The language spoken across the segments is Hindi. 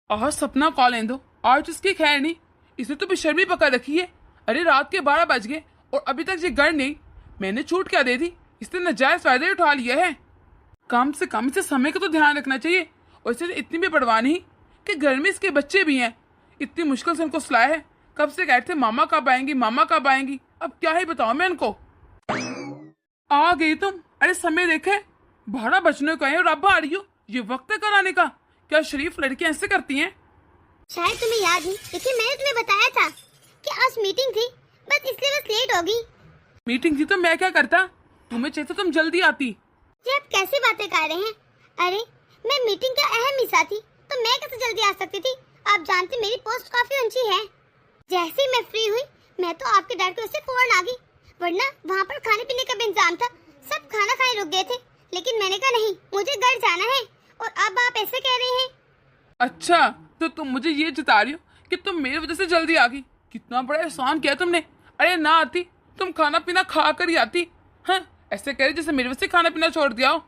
आज सपना कॉल लें दो, आज उसकी खैर नहीं। इसे तो बेशर्मी पकड़ रखी है। अरे रात के 12 बज गए और अभी तक ये घर नहीं। मैंने छूट क्या दे दी? इसने नाजायज फायदा ही उठा लिया है। कम से कम इसे समय का तो ध्यान रखना चाहिए। और इसे इतनी भी परवाह नहीं कि घर में इसके बच्चे भी हैं। इतनी मुश्किल से उनको सुलाया है। कब से कहते थे मामा कब आएंगी, मामा कब आएंगी। अब क्या ही बताऊं मैं इनको। आ गई तुम? अरे समय देखे, 12 बजने को है और अब आ रही हो। ये वक्त है कराने का? क्या शरीफ लड़कियां ऐसे करती हैं? शायद तुम्हें याद नहीं, लेकिन मैंने तुम्हें बताया था कि आज मीटिंग थी, बस इसलिए बस लेट होगी। मीटिंग थी तो मैं क्या करता? तुम्हें चाहिए तो तुम जल्दी आती। ये आप कैसे बातें कर रहे हैं? अरे मैं मीटिंग का अहम हिस्सा थी, तो मैं कैसे जल्दी आ सकती थी? आप जानते मेरी पोस्ट काफी ऊंची है। जैसे ही मैं फ्री हुई, मैं तो आपके डर की वजह से फौरन आ गई, वरना वहाँ पर खाने पीने का भी इंतजाम था। सब खाना खाने रुक गए थे, लेकिन मैंने कहा नहीं, मुझे घर जाना है। और अब आप ऐसे कह रहे हैं? अच्छा, तो तुम मुझे ये जता रही हो कि तुम मेरी वजह से जल्दी आ गई। कितना बड़ा एहसान किया तुमने। अरे ना आती, तुम खाना पीना खा कर ही आती। हाँ, ऐसे कह रही जैसे मेरी वजह से खाना पीना छोड़ दिया हो।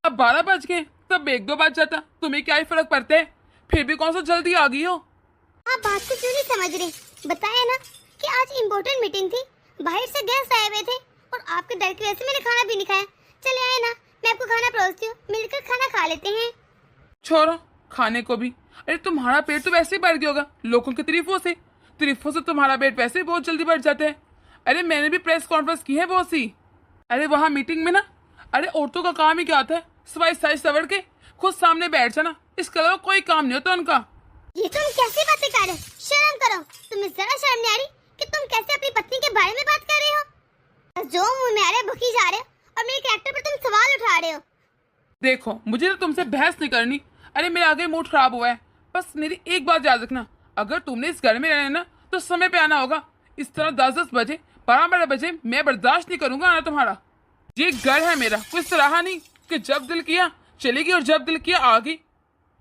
अब 12 बज गए, तब 1-2 बज जाता, तुम्हें क्या ही फर्क पड़ता है। फिर भी कौन सा जल्दी आ गई हो। आप बात को क्यों नहीं समझ रहे? बताया ना कि आज इम्पोर्टेंट मीटिंग थी, बाहर से गेस्ट आए हुए थे और आपके डर की वजह से मैंने खाना भी नहीं खाया। चले आए ना, मैं आपको खाना परोसती हूँ, मिलकर खाना खा लेते हैं। छोड़ो खाने को भी। अरे तुम्हारा पेट तो वैसे ही भर गया होगा लोगों की तारीफों से तुम्हारा पेट वैसे ही बहुत जल्दी बढ़ जाता है। अरे मैंने भी प्रेस कॉन्फ्रेंस की है बहुत सी। अरे वहाँ मीटिंग में ना, अरे औरतों का काम ही क्या होता है? सवाई साइज सवर के खुद सामने बैठ जाना, इसके अलावा कोई काम नहीं होता उनका। ये तुम कैसी बातें कर रहे हो? शर्म करो। तुम्हें जरा शर्म नहीं आ रही कि तुम कैसे अपनी पत्नी के बारे में बात कर रहे हो? जो मुंह में आ रहे बकी जा रहे हो और मेरे कैरेक्टर पर तुम सवाल उठा रहे हो। देखो, मुझे तो तुमसे बहस नहीं करनी। अरे मेरा आगे मूड खराब हुआ है। बस मेरी एक बात याद रखना, अगर तुमने इस घर में रहना ना तो समय पे आना होगा। इस तरह 10-10 बजे 12-12 बजे मैं बर्दाश्त नहीं करूंगा आना तुम्हारा। ये घर है मेरा, कोई सराहा नहीं कि जब दिल किया चलेगी और जब दिल किया आ गई।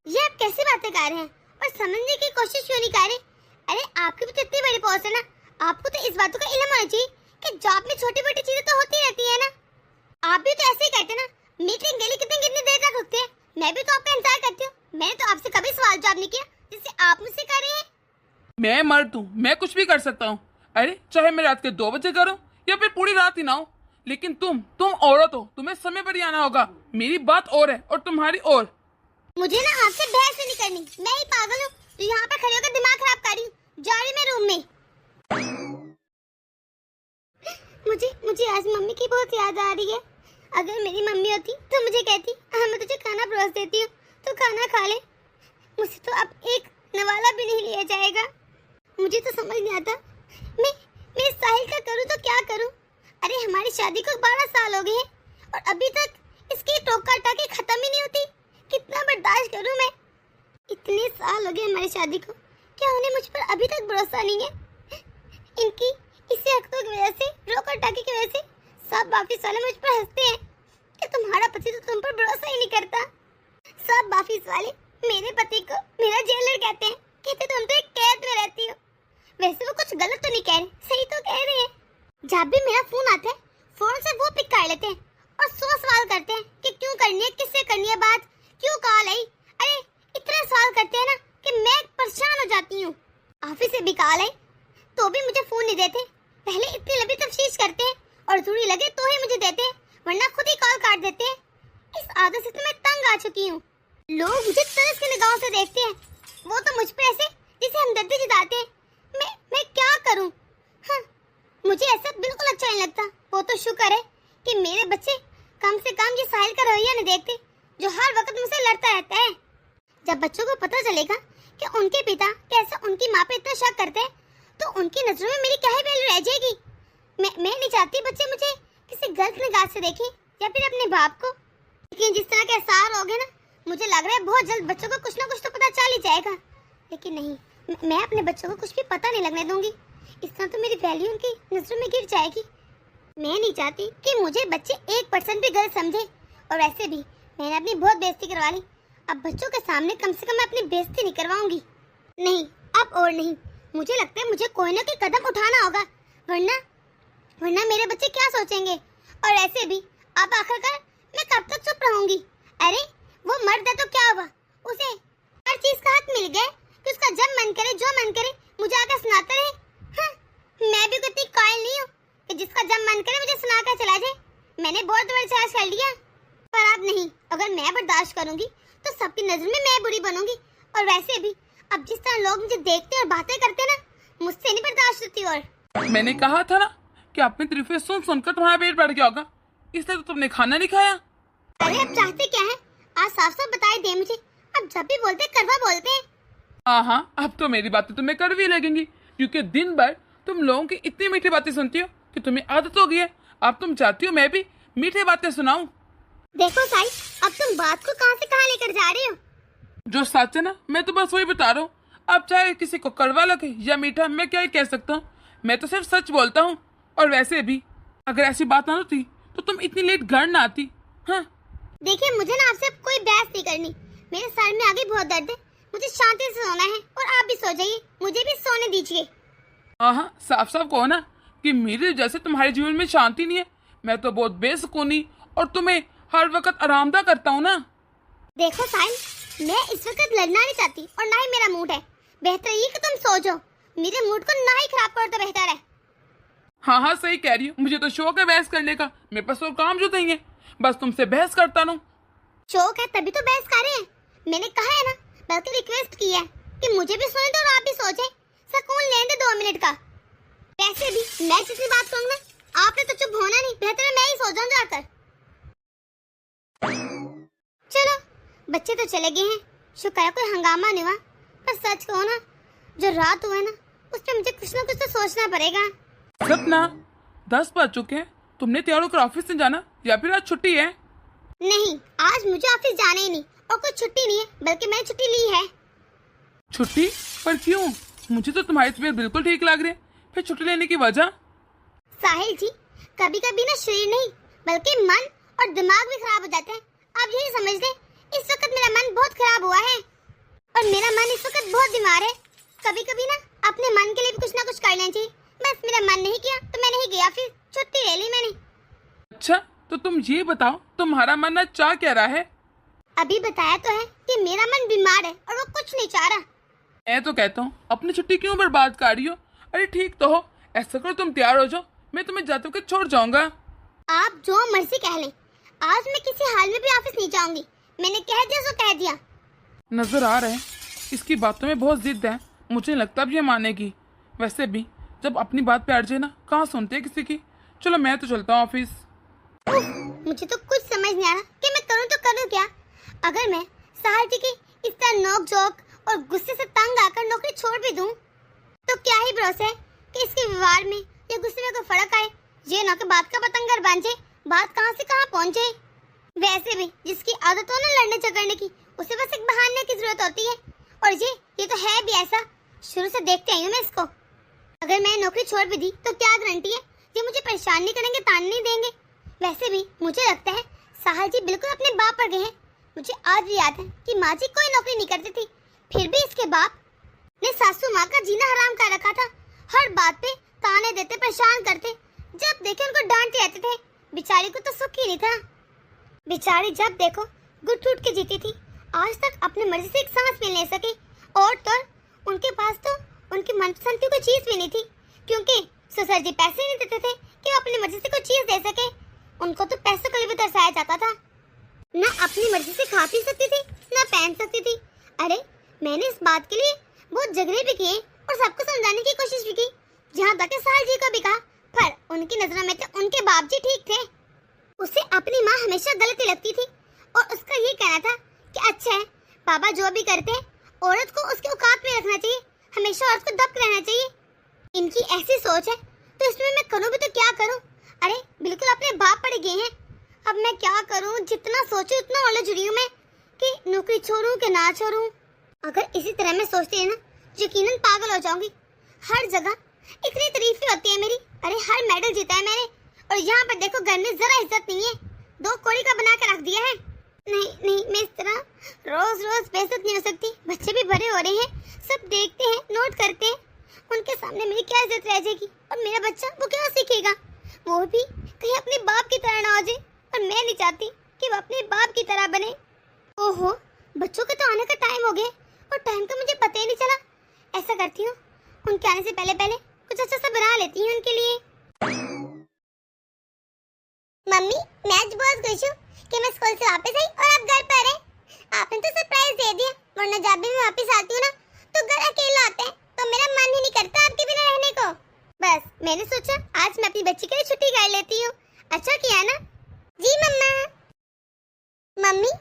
ये आप कैसी बातें कर रहे हैं और समझने की कोशिश क्यों नहीं कर रहे? अरे आपकी भी तो इतनी बड़ी पोस्ट है ना, आपको तो इस बातों का इल्म होना चाहिए कि जॉब में छोटी मोटी चीजें तो होती रहती है ना। आप भी तो ऐसे ही करते ना, मीटिंग के लिए कितनी कितनी देर तक रुकते हैं। मैं भी तो आपका इंतजार करती हूँ। मैंने तो आपसे कभी सवाल जवाब नहीं किया जिससे आप मुझसे कर रहे हैं। मैं मर्द हूँ, मैं कुछ भी कर सकता हूँ। अरे चाहे मैं रात के 2 बजे करूँ या फिर पूरी रात ही ना हो, लेकिन तुम औरत हो, तुम्हें समय पर ही आना होगा। मेरी बात और है और तुम्हारी और। मुझे ना आपसे बहस नहीं करनी। मैं ही पागल हूँ तो यहाँ पर खड़े होकर दिमाग खराब कर रही हूँ। जा रही मैं रूम में। मुझे आज मम्मी की बहुत याद आ रही है। अगर मेरी मम्मी होती तो मुझे कहती, हाँ मैं तुझे खाना परोस देती हूँ, तो खाना खा ले। मुझसे तो अब एक नवाला भी नहीं लिया जाएगा। मुझे तो समझ नहीं आता मैं साहिल का करूँ तो क्या करूँ। अरे हमारी शादी को 12 साल हो गए हैं और अभी तक इसकी टोका टाकी खत्म ही नहीं होती। कितना बर्दाश्त करूँ मैं? इतने साल हो गए हमारी शादी को, क्या उन्हें मुझ पर अभी तक भरोसा नहीं है? इनकी इसी हरकतों की वजह से, रोका टाकी की वजह से सब ऑफिस वाले मुझ पर हंसते हैं कि तुम्हारा पति तो तुम पर भरोसा ही नहीं करता। सब ऑफिस वाले मेरे पति को मेरा जेलर कहते हैं, कहते तुम तो एक कैद में रहती हो। वैसे वो कुछ गलत तो नहीं कह रहे, सही तो कह रहे हैं। जब भी मेरा फोन आता है, फोन से वो पिक कर लेते हैं और 100 सवाल करते हैं कि क्यों करनी है, किससे करनी है बात, क्यों कॉल आई। अरे इतने सवाल करते हैं ना कि मैं परेशान हो जाती हूँ। ऑफिस से भी कॉल आई तो भी मुझे फोन नहीं देते। पहले इतनी लंबी तफ्तीश करते हैं और जरूरी लगे तो ही मुझे देते हैं, वरना खुद ही कॉल काट देते हैं। इस आदत से तो मैं तंग आ चुकी हूँ। लोग मुझे तरस की निगाहों से देखते हैं, वो तो मुझ पे ऐसे जिसे हमदर्दी जताते हैं। मैं क्या करूँ? हाँ, मुझे ऐसा बिल्कुल अच्छा नहीं लगता। वो तो शुक्र है कि मेरे बच्चे कम से कम ये साहिल का रवैया नहीं देखते, जो हर वक्त मुझसे लड़ता रहता है। जब बच्चों को पता चलेगा कि उनके पिता कैसे उनकी माँ पे इतना शक करते हैं, तो उनकी नजरों में मेरी क्या ही वैल्यू रह जाएगी। मैं नहीं चाहती बच्चे मुझे किसी गलत निगाह से देखें या फिर अपने बाप को। लेकिन जिस तरह के आसार हो गए ना, मुझे लग रहा है बहुत जल्द बच्चों को कुछ ना कुछ तो पता चल ही जाएगा। लेकिन नहीं, मैं अपने बच्चों को कुछ भी पता नहीं लगने दूंगी। इस तरह तो मेरी वैल्यू उनकी नजरों में गिर जाएगी। मैं नहीं चाहती कि मुझे बच्चे 1% भी गलत समझे। और वैसे भी मैंने अपनी बहुत बेइज्जती करवा ली, अब बच्चों के सामने कम से कम मैं अपनी बेइज्जती नहीं करवाऊंगी। नहीं, अब और नहीं। मुझे लगता है मुझे कोई ना कोई कदम उठाना होगा, वरना मेरे बच्चे क्या सोचेंगे। और ऐसे भी अब आखिरकार मैं कब तक चुप रहूंगी? अरे वो मर्द है तो क्या हुआ, उसे हर चीज का हक मिल गए कि उसका जब मन करे जो मन करे मुझे आकर सुनाता रहे। हाँ, मैं भी इतनी कायल नहीं हूँ कि जिसका जब मन करे मुझे सुनाकर चला जाए। मैंने बहुत बर्दाश्त कर लिया, पर अब नहीं। अगर मैं बर्दाश्त करूंगी तो सबकी नजर में मैं बुरी बनूंगी। और वैसे भी अब जिस तरह लोग मुझे देखते और बातें करते ना, मुझसे नहीं बर्दाश्त होती। और मैंने कहा था ना कि अपनी तारीफें सुन सुनकर तुम्हारा पेट बढ़ गया होगा, इसलिए तो तुमने खाना नहीं खाया। अरे अब चाहते क्या है? आज साफ साफ बताई दे मुझे। अब जब भी बोलते करवा बोलते हैं। हाँ, अब तो मेरी बातें तुम्हें कड़वी लगेंगी, क्योंकि दिन भर तुम लोगों की इतनी मीठी बातें सुनती हो कि तुम्हें आदत हो गई है। अब तुम चाहती हो मैं भी मीठी बातें सुनाऊं। देखो साई, अब तुम बात को कहां से कहां लेकर जा रहे हो? जो सच है ना, मैं तो बस वही बता रहा हूँ। अब चाहे किसी को कड़वा लगे या मीठा, मैं क्या ही कह सकता हूँ। मैं तो सिर्फ सच बोलता हूँ। और वैसे भी अगर ऐसी बात ना होती तो तुम इतनी लेट घर ना आती। हाँ, देखिए, मुझे ना आपसे कोई बहस नहीं करनी। मेरे सर में आगे बहुत दर्द है, मुझे शांति से सोना है। और आप भी सो जाइए, मुझे भी सोने दीजिए। हाँ, साफ साफ कहो ना कि मेरे जैसे तुम्हारे जीवन में शांति नहीं है। मैं तो बहुत बेसुकूनी और तुम्हें हर वक्त आरामदा करता हूँ ना। देखो साहिल, मैं इस वक्त लड़ना नहीं चाहती और ना ही मेरा मूड है। बेहतर ये कि तुम सो जाओ। मेरे मूड को ना ही खराब करो तो बेहतर है। हाँ, सही कह रही हो। मुझे तो शौक है बहस करने का। मेरे पास और काम जो नहीं है, बस तुमसे बहस करता रहूं। शौक है तभी तो बहस कर रहे हैं। मैंने कहा है ना, बल्कि रिक्वेस्ट की है कि मुझे भी सोने दो और आप भी सो जाए। सुकून लेने दे 2 मिनट का। वैसे भी मैं जितनी बात करूंगा आपने तो चुप होना नहीं। बेहतर है मैं ही सो जाऊं जाकर। चलो, बच्चे तो चले गए हैं, शुक्र है कोई हंगामा नहीं हुआ। पर सच कहो ना, जो रात हुआ है ना, उस पर मुझे कुछ ना कुछ तो सोचना पड़ेगा। सपना, 10 बज चुके हैं। तुमने तैयार होकर ऑफिस से जाना या फिर आज छुट्टी है? नहीं, आज मुझे ऑफिस जाना ही नहीं। और कोई छुट्टी नहीं है, बल्कि मैंने छुट्टी ली है। छुट्टी? पर क्यों? मुझे तो तुम्हारी तबीयत बिल्कुल ठीक लग रही है। फिर छुट्टी लेने की वजह? साहिल जी, कभी कभी ना शरीर नहीं बल्कि मन और दिमाग भी खराब हो जाता है। आप यही समझ लें, इस वक्त मेरा मन बहुत खराब हुआ है और मेरा मन इस वक्त बहुत बीमार है। कभी कभी ना अपने मन के लिए भी कुछ ना कुछ कर लेना चाहिए। बस मेरा मन नहीं किया तो मैं नहीं गया, फिर छुट्टी ले ली मैंने। अच्छा, तो तुम ये बताओ तुम्हारा मन आज चाह क्या रहा है? अभी बताया तो है कि मेरा मन बीमार है और वो कुछ नहीं चाह रहा। मैं तो कहता हूँ अपनी छुट्टी क्यों बर्बाद कर रही हो? अरे ठीक तो हो, ऐसा करो तुम तैयार हो जाओ, मैं तुम्हें जाते हुए छोड़ जाऊंगा। आप जो मर्जी कह लें, आज मैं किसी हाल में भी ऑफिस नहीं जाऊंगी। मैंने कह दिया सो कह दिया। नजर आ रहा है इसकी बातों में बहुत जिद है। मुझे लगता भी ये मानेगी। वैसे भी जब अपनी बात पे अड़ जाए ना, कहाँ सुनते हैं किसी की। चलो मैं तो चलता हूँ ऑफिस। मुझे तो कुछ समझ नहीं आ रहा कि मैं करूँ तो करूँ क्या। अगर मैं साहर जी की इस तरह नोक झोंक और गुस्से से तंग आकर नौकरी छोड़ भी दूं, तो क्या ही भरोसा है कि इसके व्यवहार में या गुस्से में कोई फर्क आए। ये ना कि बात का पतंगर बन जाए, बात कहाँ से कहाँ पहुँचे। वैसे भी जिसकी आदत हो ना लड़ने झगड़ने की, उसे बस एक बहाने की जरूरत होती है। और ये तो है भी ऐसा। शुरू से देखते आई हूँ मैं इसको। अगर मैंने नौकरी छोड़ भी दी तो क्या गारंटी है ये मुझे परेशान नहीं करेंगे, तान नहीं देंगे। वैसे भी मुझे लगता है साहल जी बिल्कुल अपने बाप पर गए हैं। मुझे आज भी याद है कि माँ जी कोई नौकरी नहीं करती थी, फिर भी इसके बाप ने सासू माँ का जीना हराम कर रखा था। हर बात पे ताने देते, परेशान करते, जब देखे उनको डांटते रहते थे। बेचारी को तो सुख ही नहीं था। बेचारी जब देखो गुट टूट के जीती थी, आज तक अपनी मर्जी से एक सांस भी ले सके। और तो उनके पास तो उनकी मनपसंद की कोई चीज भी नहीं थी, क्योंकि ससुर जी पैसे नहीं देते थे कि वो अपनी मर्जी से कोई चीज दे सके। उनको तो पैसों के लिए भी तरसाया जाता था। न अपनी मर्जी से खा पी सकती थी, न पहन सकती थी। अरे मैंने इस बात के लिए बहुत झगड़े भी किए और सबको समझाने की कोशिश भी की, जहाँ तक साहल जी को भी कहा, पर उनकी नजरों में तो उनके बाप जी ठीक थे। उसे अपनी माँ हमेशा गलत ही लगती थी और उसका ये कहना था कि अच्छा है, पापा जो भी करते हैं औरत को उसके औकात में रखना चाहिए, हमेशा औरत को दबक रहना चाहिए। इनकी ऐसी सोच है तो इसमें मैं करूँ भी तो क्या करूँ। अरे बिल्कुल अपने बाप पड़ गए हैं। अब मैं क्या करूँ, जितना सोचूं उतना उलझ रही हूँ मैं कि नौकरी छोड़ूं कि ना छोड़ूं। अगर इसी तरह मैं सोचती है ना, यकीनन पागल हो जाऊंगी। हर जगह इतनी तारीफें होती है मेरी। अरे हर मेडल जीता है मैंने और यहाँ पर देखो घर में जरा इज्जत नहीं है, 2 कौड़ी का बना के रख दिया है। नहीं, मैं इस तरह रोज रोज बेइज्जत नहीं हो सकती। बच्चे भी बड़े हो रहे हैं, सब देखते हैं, नोट करते हैं। उनके सामने मेरी क्या इज्जत रह जाएगी और मेरा बच्चा वो क्या सीखेगा। वो भी कहीं अपने बाप की तरह ना हो जाए, और मैं नहीं चाहती कि वो अपने बाप की तरह बने। ओहो, बच्चों के तो आने का टाइम हो गया और टाइम का मुझे पता करती हूँ, उनके आने से पहले पहले कुछ अच्छा सा बना लेती हूँ उनके लिए। मम्मी, मैं आज बहुत खुश हूँ कि मैं स्कूल से वापस आई और आप घर पर हैं। आपने तो सरप्राइज दे दिया, वरना जब भी मैं वापस आती हूँ ना तो घर अकेला आता है, तो मेरा मन ही नहीं करता आपके बिना रहने को। बस मैंने सोचा आज मैं अपनी बच्ची के लिए छुट्टी कर लेती हूँ। अच्छा किया ना? जी मम्मा। मम्मी,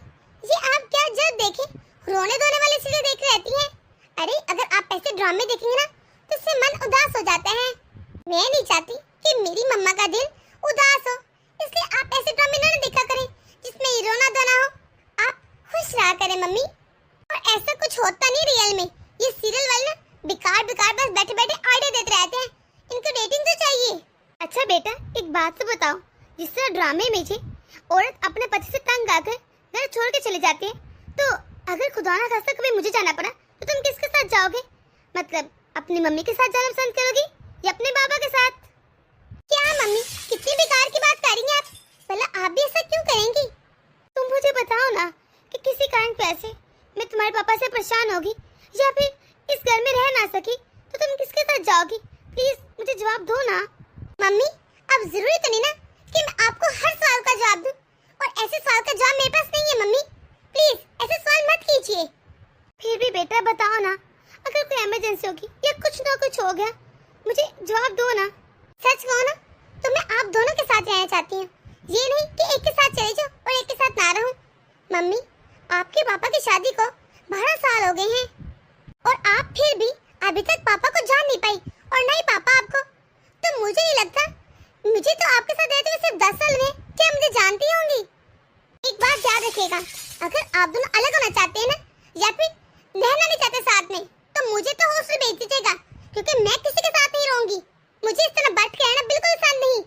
ये आप क्या जब देखे रोने धोने वाली चीजें देख रहती हैं? अरे अगर आप ऐसे ड्रामे देखेंगे ना तो इससे मन उदास हो जाता है। मैं नहीं चाहती कि मेरी मम्मा का दिल उदास हो, इसलिए आप ऐसे ड्रामे ना देखा करें जिसमें रोना धोना हो। आप खुश रहा करें मम्मी। और ऐसा कुछ होता नहीं रियल में, ये सीरियल वाले ना बेकार बेकार बस बैठे बैठे आइडिया देते रहते हैं, इनको रेटिंग तो चाहिए। अच्छा बेटा, एक बात तो बताओ, जिस तरह ड्रामे में से औरत अपने पति से तंग आकर घर छोड़ के चले जाती है, तो अगर खुदा ना खास्ता कभी मुझे जाना पड़ा तो तुम किसके साथ जाओगे? मतलब अपनी मम्मी के साथ जाना पसंद करोगी या अपने बाबा के साथ? क्या मम्मी, कितनी बेकार की बात कर रही हैं आप? भला आप भी ऐसा क्यों करेंगी? तुम मुझे बताओ ना कि किसी कारण पैसे मैं तुम्हारे पापा से परेशान होगी या फिर इस घर में रह ना सकी तो तुम किसके साथ जाओगी? प्लीज मुझे जवाब दो ना। मम्मी, अब जरूरी तो नहीं ना कि मैं आपको हर सवाल का जवाब दूं, और ऐसे सवाल का जवाब मेरे पास नहीं है मम्मी। प्लीज ऐसे सवाल मत कीजिए। फिर भी बेटा बताओ ना, अगर कोई इमरजेंसी होगी या कुछ ना कुछ हो गया, मुझे जवाब दो ना। सच कहो ना तो मैं आप दोनों के साथ रहना चाहती हूँ, ये नहीं कि एक के साथ चले जाओ और एक के साथ ना रहूं। मम्मी, आपके पापा की शादी को 12 साल हो गए हैं और आप फिर भी अभी तक पापा को जान नहीं पाई और नहीं पापा आपको। तो मुझे नहीं लगता, मुझे तो आपके साथ रहते हुए सिर्फ 10 साल हुए, क्या मुझे जानती होंगी? एक बात याद रखिएगा, अगर आप दोनों अलग होना चाहते हैं ना या फिर रहना नहीं चाहते साथ में, तो मुझे तो हॉस्टल भेज दीजिएगा, क्योंकि मैं किसी के साथ नहीं रहूंगी। मुझे इस तरह बैठ के रहना बिल्कुल पसंद नहीं।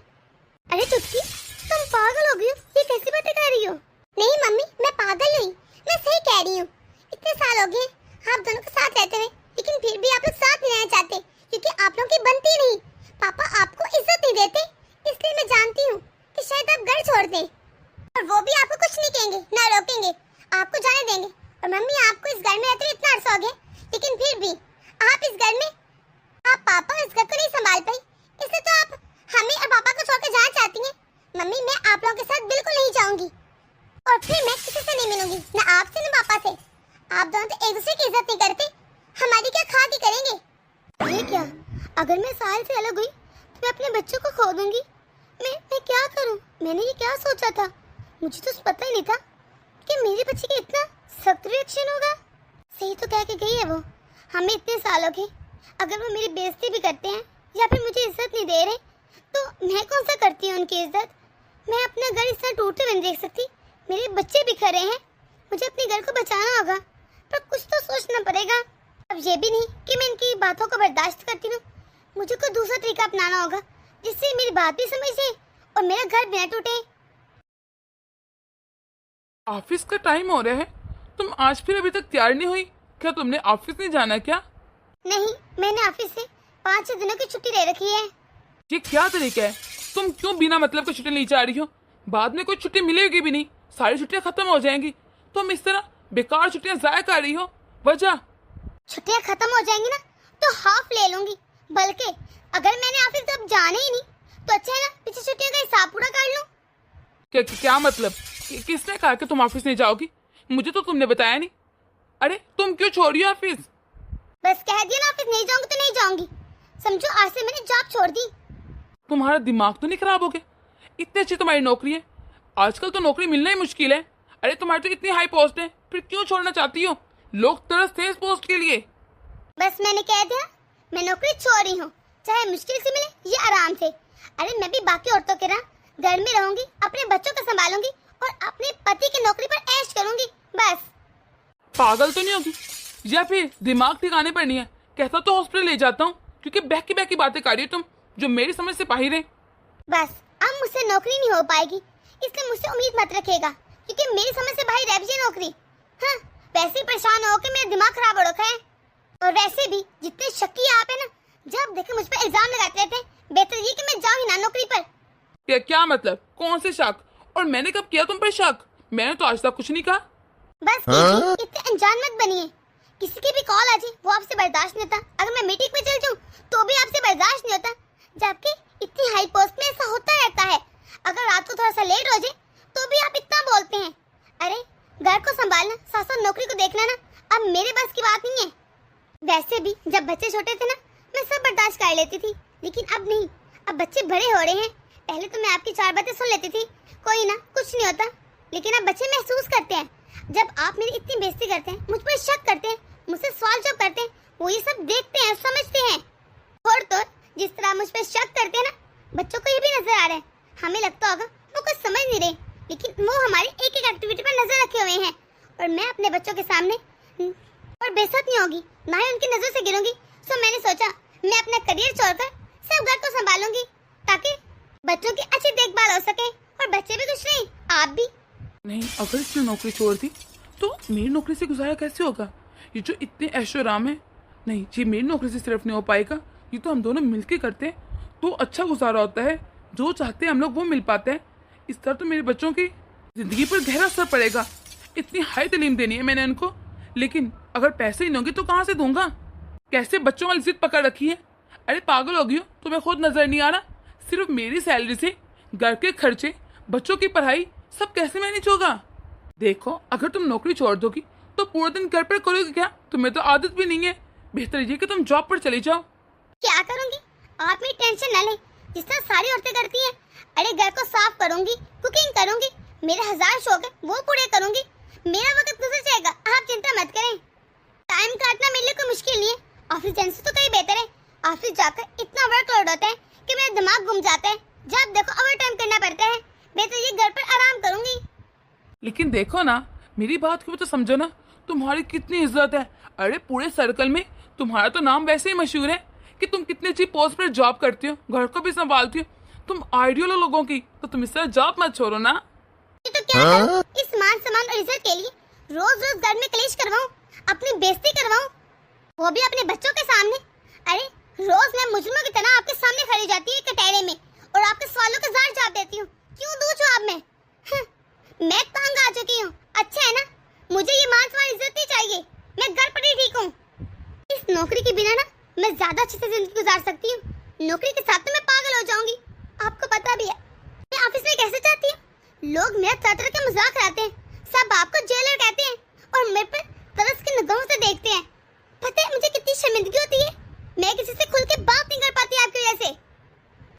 अरे चुटकी, तुम पागल हो गई हो, ये कैसी बातें कर रही हो? नहीं मम्मी, मैं पागल नहीं, मैं सही कह रही हूँ। इतने साल हो गए आप दोनों के साथ रहते हुए, लेकिन फिर भी आप लोग साथ नहीं रहना चाहते, क्योंकि आप लोगों की बनती नहीं। पापा आपको इज्जत नहीं देते, इसलिए मैं जानती हूँ कि शायद आप घर छोड़ दें, और वो भी आपको कुछ नहीं कहेंगे, ना रोकेंगे, आपको जाने देंगे। और मम्मी, आपको इस घर में रहते हुए इतना अर्सा हो गया, लेकिन फिर भी आप इस घर में, आप पापा इस घर को नहीं संभाल पाई, इसलिए तो आप हमें और पापा को छोड़कर जाना चाहती हैं। मम्मी, मैं आप लोगों के साथ बिल्कुल नहीं जाऊंगी, और फिर मैं किसी से नहीं मिलूंगी, ना आपसे ना पापा से। आप दोनों तो एक दूसरे की इज्जत नहीं करते, हमारी क्या खा के करेंगे? ये क्या, अगर मैं साहिल से अलग हुई तो मैं अपने बच्चों को खो दूंगी। मैं क्या करूं? मैंने ये क्या सोचा था? मुझे तो पता ही नहीं था कि मेरे बच्चे का इतना सख्त रिएक्शन होगा। सही तो कह के गई है वो, हमें इतने सालों के, अगर वो मेरी बेइज्जती भी करते हैं या फिर मुझे इज्जत नहीं दे रहे, तो मैं कौन सा करती हूँ उनकी इज्जत? मैं अपना घर इस तरह टूटते हुए नहीं देख सकती। मेरे बच्चे बिखरे हैं, मुझे अपने घर को बचाना होगा, पर कुछ तो सोचना पड़ेगा। अब ये भी नहीं कि मैं इनकी बातों को बर्दाश्त करती हूँ, मुझे कोई दूसरा तरीका अपनाना होगा जिससे मेरी बात भी समझ जाए और मेरा घर भी न टूटे। ऑफिस का टाइम हो रहा है, तुम आज फिर अभी तक तैयार नहीं हुई? क्या तुमने ऑफिस नहीं जाना क्या? नहीं, मैंने ऑफिस से 5-6 दिनों की छुट्टी ले रखी है। ये क्या तरीका है? तुम क्यों बिना मतलब की छुट्टी नहीं चाह रही हो? बाद में कोई छुट्टी मिलेगी भी नहीं, सारी छुट्टियां खत्म हो जाएंगी। तुम इस तरह बेकार छुट्टियां जाया कर रही हो। वजह? छुट्टियां खत्म हो जाएंगी ना तो हाफ ले लूंगी, बल्कि अगर मैंने ऑफिस अब जाना ही नहीं तो अच्छा है ना, पिछली छुट्टियों का हिसाब पूरा कर लूं। क्या मतलब? किसने कहा कि तुम ऑफिस नहीं जाओगी? मुझे तो तुमने बताया नहीं। अरे तुम क्यों छोड़ रही हो ऑफिस? बस कह दिया ना, ऑफिस नहीं जाऊंगी तो नहीं जाऊंगी। समझो आज से मैंने जॉब छोड़ दी। तुम्हारा दिमाग तो नहीं खराब हो गया? इतनी अच्छी तुम्हारी नौकरी है, आजकल तो नौकरी मिलना ही मुश्किल है। अरे तुम्हारी तो इतनी हाई पोस्ट है, फिर क्यों छोड़ना चाहती हो? लोग तरसते हैं इस पोस्ट के लिए। बस मैंने कह दिया, मैं नौकरी छोड़ रही हूँ, चाहे मुश्किल से मिले या आराम से। अरे मैं भी बाकी औरतों की तरह घर में रहूंगी, अपने बच्चों को संभालूंगी और अपने पति की नौकरी पर ऐश करूंगी, बस। पागल तो नहीं होगी या फिर दिमाग ठिकाने पर नहीं है? कहता तो हॉस्पिटल ले जाता हूँ, क्योंकि बहकी बातें कर रही हो तुम, जो मेरी समझ से बाहर है। बस अब मुझसे नौकरी नहीं हो पाएगी, इसलिए मुझसे उम्मीद मत रखेगा, क्योंकि मेरी समझ से बाहर रह भी नौकरी। हाँ, वैसे ही परेशान होकर मेरा दिमाग खराब हो रखा है। और वैसे भी जितने शक्की आप है ना, जब देखे मुझ पर इल्जाम लगाते रहते हैं, बेहतर ये कि मैं जाऊँ ही ना नौकरी पर। क्या मतलब? कौन से शक? और मैंने कब किया तुम पर शक? मैंने तो आज तक कुछ नहीं कहा। बस इतने अनजान मत बनिए, किसी की भी कॉल आ जाए वो आपसे बर्दाश्त नहीं होता। अगर मैं मीटिंग में चल जाऊँ तो भी आपसे बर्दाश्त नहीं होता, जबकि इतनी हाई पोस्ट में ऐसा होता रहता है। अगर रात को थोड़ा सा लेट हो जाए तो भी आप इतना बोलते हैं। अरे घर को संभालना, सास और नौकरी को देखना ना अब मेरे बस की बात नहीं है। वैसे भी जब बच्चे छोटे थे ना मैं सब बर्दाश्त कर लेती थी, लेकिन अब नहीं। अब बच्चे बड़े हो रहे हैं। पहले तो मैं आपकी 4 बातें सुन लेती थी, कोई ना कुछ नहीं होता, लेकिन अब बच्चे महसूस करते हैं। जब आप मेरी इतनी बेइज्जती करते हैं, मुझ पर शक करते हैं, मुझसे सवाल जब करते हैं, वो ये सब देखते हैं, समझते हैं। और तो जिस तरह मुझ पर शक करते हैं ना, बच्चों को ये भी नजर आ रहा है। हमें लगता होगा वो कुछ समझ नहीं रहे, लेकिन वो हमारी एक एक एक्टिविटी पर नजर रखे हुए हैं। और मैं अपने बच्चों के सामने और बेइज्जत नहीं होगी, ना ही उनकी नजर से गिरूंगी। सो मैंने सोचा मैं अपना करियर छोड़कर सब घर को संभालूंगी, ताकि बच्चों की अच्छी देखभाल हो सके और बच्चे भी खुश रहें, आप भी। नहीं, अगर इसने नौकरी छोड़ दी तो मेरी नौकरी से गुजारा कैसे होगा? ये जो इतने ऐशो आराम है, नहीं, ये मेरी नौकरी से सिर्फ नहीं हो पाएगा। ये तो हम दोनों मिलके करते हैं तो अच्छा गुजारा होता है। जो चाहते हैं हम लोग वो मिल पाते हैं। इस तरह तो मेरे बच्चों की जिंदगी पर गहरा असर पड़ेगा। इतनी हाई तालीम देनी है मैंने उनको, लेकिन अगर पैसे ही नहीं होंगे तो कहाँ से दूंगा? कैसे बच्चों वाली जिद पकड़ रखी है? अरे पागल हो गई हो? तुम्हें खुद नजर नहीं आ रहा? सिर्फ मेरी सैलरी से घर के खर्चे, बच्चों की पढ़ाई सब कैसे मैनेज होगा? देखो, अगर तुम नौकरी छोड़ दोगी तो पूरा दिन घर पर करोगे क्या? तुम्हें तो आदत भी नहीं है। बेहतर ये कि तुम जॉब पर चली जाओ। क्या करूंगी? आप मेरी टेंशन न लें, जिस तरह सारी औरतें करती हैं। अरे घर को साफ करूंगी, कुकिंग करूंगी, मेरे 1000 शौक है वो पूरे करूंगी। मेरा वक्त गुजर जाएगा, आप चिंता मत करें। टाइम काटना मेरे लिए कोई मुश्किल नहीं है। ऑफिस जाने से तो कहीं बेहतर है। ऑफिस जाकर इतना वर्कलोड होता है कि मेरा दिमाग घूम जाता है। जब देखो ओवर टाइम करना पड़ता है। बेहतर ये घर पर आराम करूंगी। लेकिन देखो ना, मेरी बात को भी तो समझो ना, तुम्हारी कितनी इज्जत है। अरे पूरे सर्कल में तुम्हारा तो नाम वैसे ही मशहूर है कि तुम कितनी अच्छी पोस्ट पर जॉब करती हो, घर को भी संभालती हो। तुम आइडियल हो लोगों की, तो तुम इस तरह जॉब मत छोड़ो ना। तो क्या करूं? इस मान सम्मान और इज्जत के लिए रोज रोज घर में कलेश करवाऊं, अपनी बेइज्जती करवाऊं, वो भी अपने बच्चों के सामने। अरे रोज मैं मुजरिमों की तरह आपके सामने खड़ी जाती है कटहरे में और आपके सवालों का जार जवाब देती हूँ। क्यों दूं जवाब मैं? मैं तंग आ चुकी हूँ। अच्छा है ना, मुझे ये मान सम्मान इज्जत नहीं चाहिए। मैं घर पर ही ठीक हूँ। इस नौकरी के बिना ना मैं ज्यादा अच्छे से जिंदगी गुजार सकती हूँ। नौकरी के साथ तो मैं पागल हो जाऊंगी, आपको पता भी है। मैं ऑफिस में कैसे जाती हूँ, लोग मेरा तरह तरह के मजाक उड़ाते हैं। सब आपको जेलर कहते हैं और मेरे पर तरस की निगाहों से देखते हैं। पता है मुझे कितनी शर्मिंदगी होती है? मैं किसी से खुल के बात नहीं कर पाती आपकी वजह से।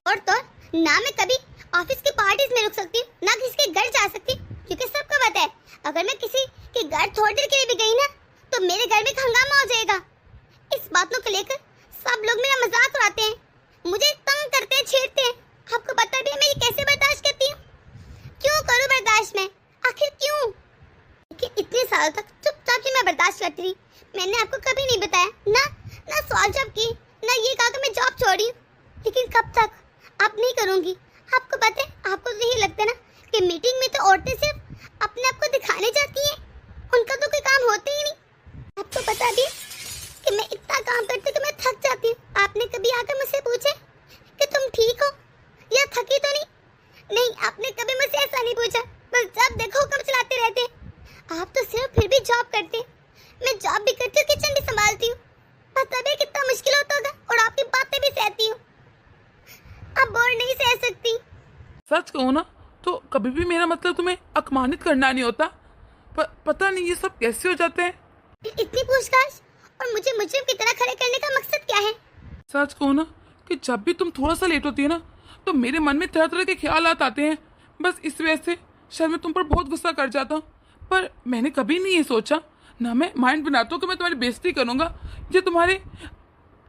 और तो ना मैं कभी ऑफिस की पार्टीज में रुक सकती हूँ, ना किसी के घर जा सकती, क्योंकि सबको पता है अगर मैं किसी के घर थोड़ी देर के लिए भी गई ना तो मेरे घर में हंगामा हो जाएगा। इस बातों को लेकर सब लोग मेरा मजाक उड़ाते हैं, मुझे तंग करते हैं, छेड़ते हैं। आपको पता भी है मैं ये कैसे बर्दाश्त करती हूँ? क्यों करूँ बर्दाश्त मैं? आखिर क्यों? लेकिन इतने सालों तक चुपचाप ही मैं बर्दाश्त करती रही। मैंने आपको कभी नहीं बताया, ना सवाल जवाब की, ना ये कहा कि मैं जॉब छोड़ी। लेकिन कब तक? अब नहीं करूंगी। आपको पता है, आपको तो यही लगता है ना कि मीटिंग में तो औरतें सिर्फ अपने आप को दिखाने जाती हैं, उनका तो कोई काम होता ही नहीं। आपको पता भी है कि मैं इतना काम करती कि मैं थक जाती हूँ। आपने कभी आकर मुझसे पूछे कि तुम ठीक हो या थकी तो नहीं? नहीं, आपने कभी मुझसे ऐसा नहीं पूछा। बस जब देखो हुक्म चलाते रहते हैं। आप तो सिर्फ फिर भी जॉब करते हैं, मैं जॉब भी करती हूँ, किचन भी संभालती हूँ। पता भी कितना मुश्किल होता होगा और आपकी बातें भी सहती हूँ। अब बोर नहीं सह सकती। सच कहूँ ना तो कभी भी मेरा मतलब तुम्हें अपमानित करना नहीं होता, पर पता नहीं ये सब कैसे हो जाते हैं। इतनी पूछताछ और मुझे मुजरिम की तरह खड़े करने का मकसद क्या है? सच कहूँ ना कि जब भी तुम थोड़ा सा लेट होती है ना तो मेरे मन में तरह तरह के ख्याल आते हैं। बस इस वजह से शायद मैं तुम पर बहुत गुस्सा कर जाता हूँ, पर मैंने कभी नहीं ये सोचा, ना मैं माइंड बनाता हूँ कि मैं तुम्हारी बेइज्जती करूँगा या तुम्हारे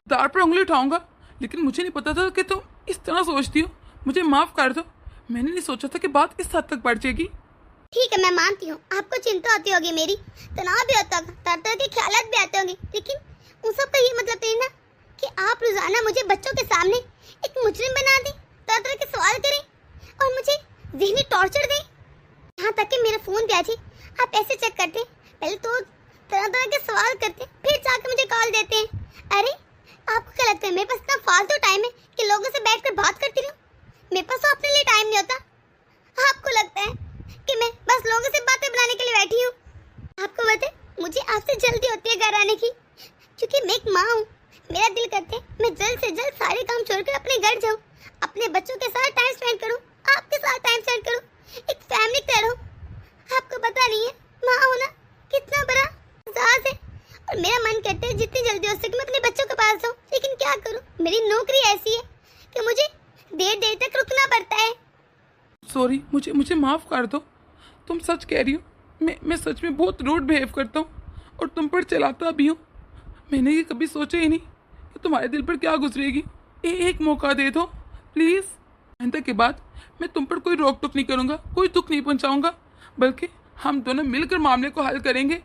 दाढ़ पर उंगली उठाऊंगा। लेकिन मुझे नहीं पता था कि तुम इस तरह सोचती हो। मुझे माफ कर दो, मैंने नहीं सोचा था कि बात इस हद तक बढ़ जाएगी। ठीक है, मैं मानती हूँ आपको चिंता होती होगी, मेरी तनाव भी होता होगा, तरह तरह के ख्याल भी आते होंगे। लेकिन उन सब का ये मतलब नहीं ना कि आप रोजाना मुझे बच्चों के सामने एक मुजरिम बना दें, तरह तरह के सवाल करें और मुझे ज़हनी टॉर्चर दें। यहाँ तक कि मेरा फोन भी आज आप ऐसे चेक करते, पहले तो तरह तरह के सवाल करते, फिर जाकर मुझे कॉल देते हैं। अरे आपको क्या लगता है मेरे पास इतना फालतू टाइम है कि लोगों से बैठकर बात करती रहूं? मेरे पास तो अपने लिए टाइम नहीं होता। आपको लगता है कि मैं बस लोगों से बातें बनाने के लिए बैठी हूँ? आपको पता है मुझे आपसे जल्दी होती है घर आने की। एक माँ हूँ, मेरा दिल करता है मैं जल्द से जल्द सारे काम छोड़कर अपने घर जाऊँ, अपने बच्चों के साथ टाइम स्पेंड करूँ, आपके साथ टाइम स्पेंड करूँ, एक फैमिली की तरह रहूँ। आपको पता नहीं है माँ होना कितना बड़ा एहसास है, और मेरा मन करता है जितनी जल्दी हो सके मैं अपने बच्चों के पास जाऊँ, लेकिन क्या करूँ, मेरी नौकरी ऐसी है कि मुझे देर देर तक रुकना पड़ता है। सॉरी, मुझे मुझे माफ़ कर दो। तुम सच कह रही हो, मैं सच में बहुत रूड बिहेव करता हूँ और तुम पर चलाता भी हूँ। मैंने ये कभी सोचा ही नहीं कि तुम्हारे दिल पर क्या गुजरेगी। एक मौका दे दो प्लीज़। आइंदा के बाद मैं तुम पर कोई रोक टोक नहीं करूँगा, कोई दुख नहीं पहुँचाऊँगा, बल्कि हम दोनों मिलकर मामले को हल करेंगे।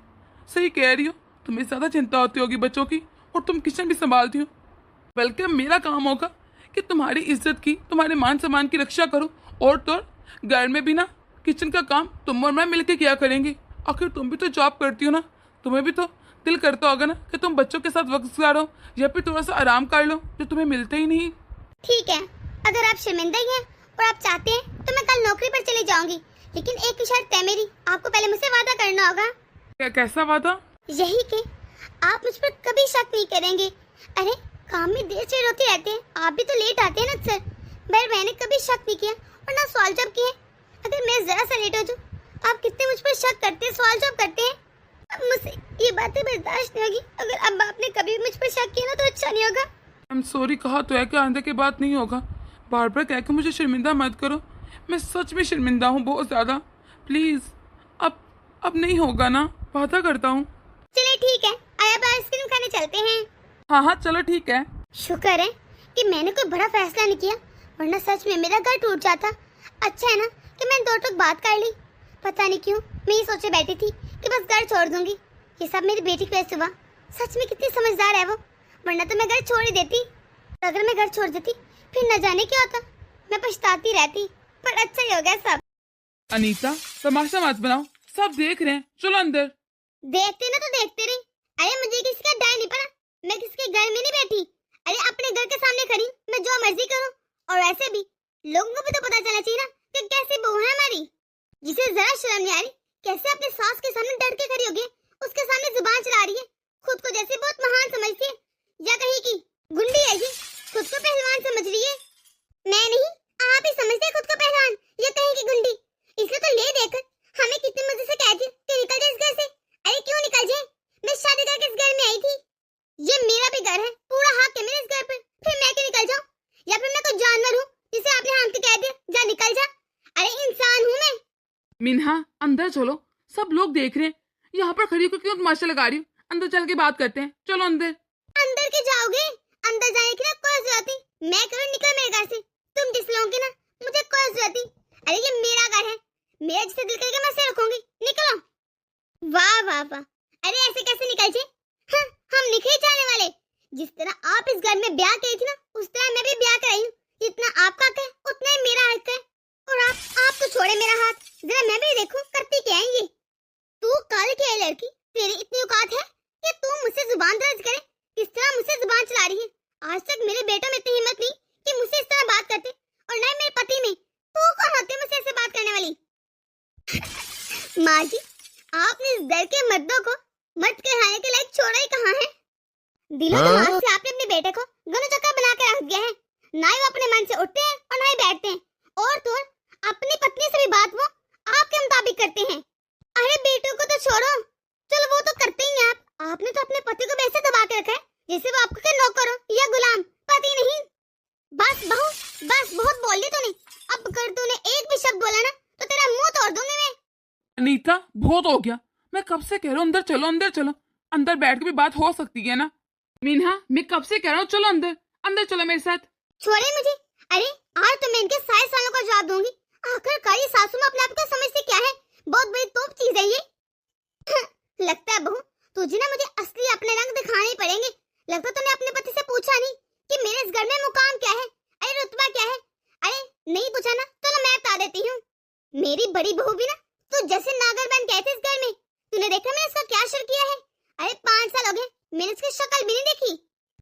सही कह रही हो, तुम्हें ज़्यादा चिंता होती होगी बच्चों की, और तुम किचन भी संभालती हो, बल्कि अब मेरा काम होगा कि तुम्हारी इज्जत की, तुम्हारे मान सम्मान की रक्षा करूँ। और तो घर में भी ना किचन का काम तुम और मैं मिलके किया करेंगे। आखिर तुम भी तो जॉब करती हो ना, तुम्हें भी तो दिल करता होगा ना कि तुम बच्चों के साथ वक्त गुजारो या फिर थोड़ा सा आराम कर लो, जो तुम्हें मिलता ही नहीं। ठीक है, अगर आप शर्मिंदा ही हैं और आप चाहते हैं तो मैं कल नौकरी पर चली जाऊंगी, लेकिन एक शर्त है मेरी, आपको पहले मुझसे वादा करना होगा। कैसा वादा? यही कि आप मुझ पर कभी शक नहीं करेंगे। अरे काम में देर से होती रहते हैं, आप भी तो लेट आते हैं ना अक्सर, पर मैंने कभी शक नहीं किया और ना सवाल जवाब किए। अगर मैं जरा सा लेट हो जाऊँ, आप कितने मुझ पर शक करते हैं, सवाल जवाब करते हैं। अब मुझसे ये बातें बर्दाश्त नहीं होगी। अगर अब आपने कभी मुझ पर शक किया ना तो अच्छा नहीं होगा। आई एम सॉरी, कहा तो है कि आइंदा की बात नहीं होगा। बार बार कह के मुझे शर्मिंदा मत करो, मैं सच में शर्मिंदा हूँ बहुत ज़्यादा। प्लीज़ अब नहीं होगा ना, वादा करता हूँ। चलिए ठीक है, आया अब आइसक्रीम खाने चलते हैं। हाँ चलो ठीक है। शुक्र है कि मैंने कोई बड़ा फैसला नहीं किया, वरना सच में मेरा घर टूट जाता। अच्छा है ना कि मैंने दो टूक बात कर ली। पता नहीं क्यों मैं ये सोचे बैठी थी कि बस घर छोड़ दूंगी। ये सब मेरी बेटी की वजह से हुआ। सच में कितनी समझदार है वो, वरना तो मैं घर छोड़ ही देती। अगर मैं घर छोड़ देती फिर न जाने क्या होता, मैं पछताती रहती। पर अच्छा ही हो गया सब। अनीता, तमाशा मत बनाओ, सब देख रहे हैं, चलो अंदर। देखते ना तो देखते रहे। अरे मुझे किसी का डर नहीं पड़ा, मैं किसी के घर में नहीं बैठी। अरे अपने घर के सामने खड़ी, मैं जो मर्जी करूं। और ऐसे भी लोगों को भी तो पता चलना चाहिए ना कि कैसी बहू है हमारी, जिसे जरा शर्म नहीं आ रही। कैसे अपने सास के सामने डर के खड़ी हो गई, उसके सामने जुबान चला रही है, खुद को जैसे बहुत महान समझती है, या कहीं की गुंडी है ये, खुद को पहलवान समझ रही है। मैं नहीं, आप ही समझते हैं खुद को पहलवान या कहीं की गुंडी। इसलिए तो ले देकर हमें कितने मजे से कहती है कि निकल जाए इस घर से। अरे क्यों निकल जाए, मैं शादी करके इस घर में आई थी, ये मेरा भी घर है, पूरा हक है मेरे इस घर पर। फिर मैं क्यों निकल जाऊं, या फिर मैं कोई जानवर हूँ जिसे आपने हम कह दिया जा निकल जा। अरे इंसान हूँ मैं। मिन्हा, अंदर चलो, सब लोग देख रहे हैं, यहाँ पर खड़ी होकर क्यों तमाशा लगा रही हो? अंदर चल के बात करते हैं, चलो अंदर। अंदर के जाओगे, अंदर जाने की ना कोई जरूरत नहीं। मैं करूँ निकल मेरे घर से, तुम जिस लोगे ना मुझे कोई जरूरत नहीं। अरे ये मेरा घर है, मेरा जिसे दिल करेगा मैं उसे रखूंगी, निकलो। वाह वाह वाह, अरे ऐसे कैसे निकल जाए? हाँ, हम निकल जाने वाले। जिस तरह आप इस घर में ब्याह करी थी ना, उस तरह मैं भी ब्याह कराई हूँ। जितना आपका हक है उतना ही मेरा हक है। और आप तो छोड़े मेरा हाथ, जरा मैं भी देखूं करती क्या है ये। तू कल की है लड़की, तेरी इतनी औकात है कि तू मुझसे जुबान दर्ज करे? किस तरह मुझसे जुबान चला रही है? आज तक मेरे बेटों में इतनी हिम्मत नहीं कि मुझसे इस तरह बात करते, और न ही मेरे पति में। तू कौन होती है मुझसे ऐसे बात करने वाली? माँ जी, आपने इस घर के मर्दों को मर्द कहलाने के लायक छोड़ा ही कहाँ है? दिलों दिमाग से आपने अपने बेटे को गनो चक्कर बना के रख दिया है। ना ही वो अपने मन से उठते हैं और ना ही बैठते हैं, और तो अपनी पत्नी से भी बात वो आपके मुताबिक करते हैं। अरे बेटों को तो छोड़ो, चलो वो तो करते ही हैं आपने तो अपने पति को वैसे दबा के रखा है जैसे वो आपका नौकर हो या गुलाम, पति नहीं। बस बहू, बस बहुत बोल ली तूने। अब अगर तूने एक भी शब्द बोला ना तो तेरा मुंह तोड़ दूंगी मैं। अनीता, बहुत हो गया, मैं कब से कह रहा हूँ अंदर चलो, अंदर चलो, अंदर बैठ के भी बात हो सकती है ना। मीनहा, मैं कब से कह रहा हूँ चलो अंदर, अंदर चलो मेरे साथ। छोड़े मुझे। अरे आज तो मैं इनके सारे सवालों का जवाब दूंगी। आखिरकार ये सासू माँ अपने आप को समझते क्या है? बहुत बड़ी तोप चीज है ये। लगता है बहू तुझे ना मुझे असली अपने रंग दिखाने ही पड़ेंगे। लगता तूने अपने पति से पूछा नहीं कि मेरे इस घर में मुकाम क्या है, अरे रुतबा क्या है। अरे नहीं पूछा ना, चलो मैं बता देती हूँ। मेरी बड़ी बहू भी ना तो जैसे नागर बन गए थे इस घर में। तूने देखा मैंने इसका क्या शुरू किया है? अरे 5 साल हो गए मैंने इसकी शक्ल भी नहीं देखी।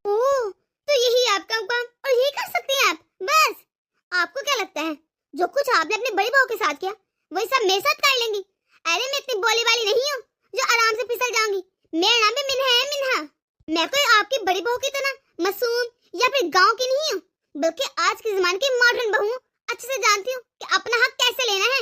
ओह, तो यही आपका काम और यही कर सकती हैं आप? बस आपको क्या लगता है जो कुछ आपने अपनी बड़ी बहू के साथ किया वही सब मेरे साथ कर लेंगी? अरे मैं इतनी बोली वाली नहीं हूँ जो आराम से फिसल जाऊंगी। मेरा नाम भी मिन्हा है, मिन्हा। मैं कोई आपकी बड़ी बहू की तरह मासूम या फिर गांव की नहीं हूँ, बल्कि आज के जमाने की मॉडर्न बहू हूँ। अच्छे से जानती हूँ कि अपना हक कैसे लेना है।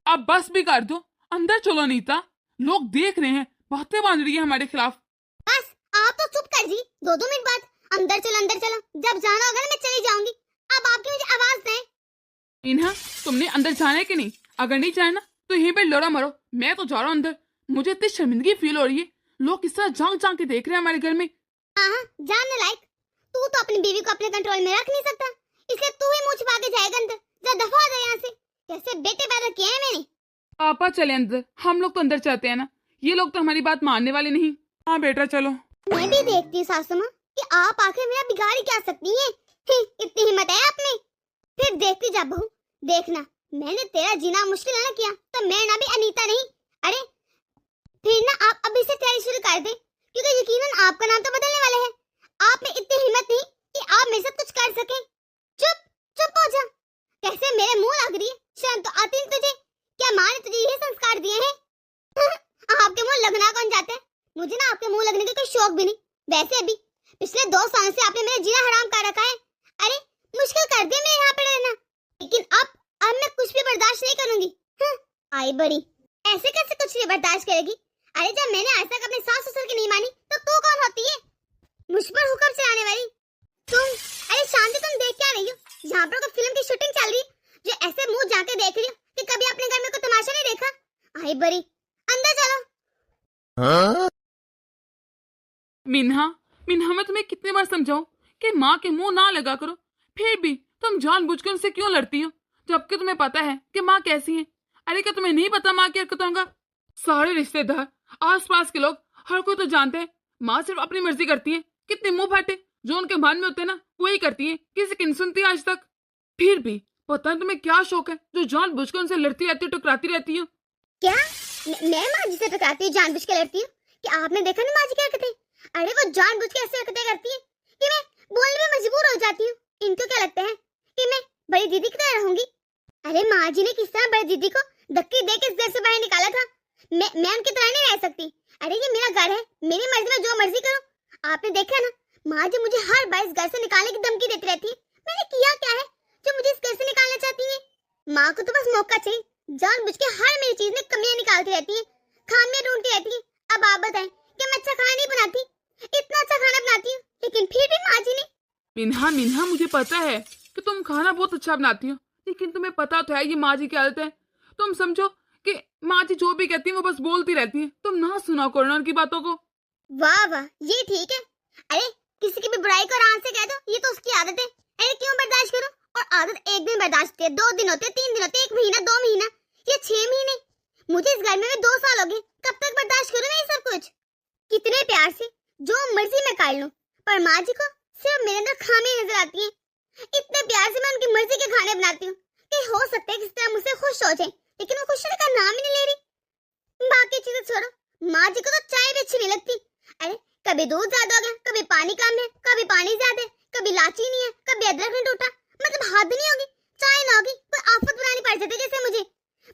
अब बस भी कर दो, अंदर चलो नीता, लोग देख रहे हैं, बातें बन रही है हमारे खिलाफ। बस आप तो चुप कर जी, 2-2 मिनट बाद अंदर चलो अंदर चलो, जब जाना होगा ना मैं चली जाऊंगी। अब आपकी मुझे आवाज दें। इन्हा, तुमने अंदर जाना है कि नहीं? अगर नहीं जाना तो यहीं पे लड़ा मरो, मैं तो जा रहा हूँ अंदर। मुझे इतनी शर्मिंदगी फील हो रही है, लोग किस तरह झांक झांक के देख रहे हैं हमारे घर में। हाँ, जानने लायक, तू तो अपनी बीवी को अपने कंट्रोल में रख नहीं सकता, इसलिए तू ही मुंह छिपा के जाएगा अंदर। जा दफा हो जा यहाँ से, कैसे बेटे पैदा किए हैं मैंने। पापा चले अंदर, हम लोग तो अंदर चाहते हैं ना, ये लोग तो हमारी बात मानने वाले नहीं। हाँ बेटा चलो। मैं भी देखती हूँ सासू माँ कि आप आखिर मेरा बिगाड़ क्या सकती हैं। इतनी हिम्मत है आप में। फिर देखती जा बहू, देखना मैंने तेरा जीना मुश्किल ना किया तो मैं ना भी अनीता नहीं। अरे फिर ना आप अभी से तैयारी शुरू कर दें, क्योंकि यकीनन आपका नाम तो बदलने वाला है। आप में इतनी हिम्मत नहीं कि आप मेरे साथ कुछ कर सकें। चुप चुप हो जा, कैसे मेरे मुंह लग रही है। शर्म तो आती नहीं तुझे? क्या माँ ने तुझे ये संस्कार दिए हैं? आपके मुंह लगना कौन जाता है? मुझे ना आपके मुंह लगने का कोई शौक भी नहीं। वैसे भी पिछले 2 साल से आपने मेरा जीना हराम कर रखा है। अरे मुश्किल कर दिया मेरे यहाँ पे रहना, लेकिन अब मैं कुछ भी बर्दाश्त नहीं करूंगी। आई बड़ी, ऐसे कैसे कुछ नहीं बर्दाश्त करेगी? अरे जब मैंने आज तक अपने सास ससुर की नहीं मानी तो तू कौन होती है मुझ पर हुक्म चलाने वाली? तुम, अरे शांति, तुम देख क्या रही हो? यहाँ पर कोई फिल्म की शूटिंग चल रही है जो ऐसे मुंह जाके देख रही हो कि कभी अपने घर में कोई तमाशा नहीं देखा? आई बड़ी, अंदर चलो। मिन्हा, मिन्हा मैं तुम्हें कितने बार समझाऊं कि माँ के मुंह ना लगा करो, फिर भी तुम जानबूझकर उनसे क्यों लड़ती हो, जबकि तुम्हें पता है कि माँ कैसी है। अरे क्या तुम्हें नहीं पता माँ की हरकतों का? सारे रिश्तेदार, आसपास के लोग, हर कोई तो जानते हैं माँ सिर्फ अपनी मर्जी करती है। कितने मुंह फाटे, जो उनके मन में होते हैं ना वही करती है, किसी की नहीं सुनती आज तक। फिर भी पता नहीं तुम्हें क्या शौक है जो जानबूझकर उनसे लड़ती रहती हो, टकराती रहती हो। क्या मैं माँ जी से टकराती हूँ, जानबूझ के लड़ती हूँ? कि आपने देखा ना माँ जी की हरकतें? अरे वो जानबूझ के ऐसी हरकतें करती है कि मैं बोलने में मजबूर हो जाती हूँ। इनको क्या लगता है कि मैं बड़ी दीदी की तरह रहूंगी? अरे माँ जी ने किस तरह बड़ी दीदी को धक्के दे के इस घर से बाहर निकाला था। मैं उनकी तरह नहीं रह सकती। अरे ये मेरा घर है, मेरी मर्जी में जो मर्जी करो। आपने देखा ना, माँ जी मुझे हर बार इस घर से निकालने की धमकी देती रहती है। मैंने किया क्या है जो मुझे इस घर से निकालना चाहती है? माँ को तो बस मौका चाहिए, जानबूझ के हर मेरी चीज में कमियां निकालती रहती है, खामियां ढूंढती रहती है। अब आप बताएं कि मैं अच्छा खाना नहीं बनाती? इतना अच्छा खाना बनाती हूँ, लेकिन फिर भी माँ जी ने। मिन्हा, मिन्हा मुझे पता है कि तुम खाना बहुत अच्छा बनाती हो, लेकिन तुम्हें पता तो है ये माँ जी की आदत है। तुम समझो कि माँ जी जो भी कहती है वो बस बोलती रहती है, तुम ना सुना करो उनकी बातों को। वाह वाह, ये ठीक है। अरे किसी की भी बुराई को आराम से कह दो, ये तो उसकी आदत है। अरे क्यों बर्दाश्त करो? और आदत एक दिन बर्दाश्त होती है, 2 दिन होते, 3 दिन होते, 1 महीना, 2 महीना, ये 6 महीने। मुझे इस घर में 2 साल हो गए, कब तक बर्दाश्त करूं मैं ये सब कुछ? कितने प्यार से जो मर्जी मैं कर लूं, पर माँ जी को सिर्फ मेरे अंदर खामी नजर आती है। इतने प्यार से मैं उनकी मर्जी के खाने बनाती हूँ कि हो सकता है किस तरह मुझसे खुश हो जाए, लेकिन वो खुश होने का नाम ही नहीं ले रही। बाकी चीजें छोड़ो, माँ जी को तो चाय भी अच्छी नहीं लगती। अरे कभी दूध ज्यादा हो गया, कभी पानी कम है, कभी पानी ज्यादा है, कभी इलायची नहीं है, कभी अदरक नहीं टूटा। मतलब हद नहीं होगी, चाय ना होगी, कोई आफत बनानी पड़ जाती है जैसे मुझे।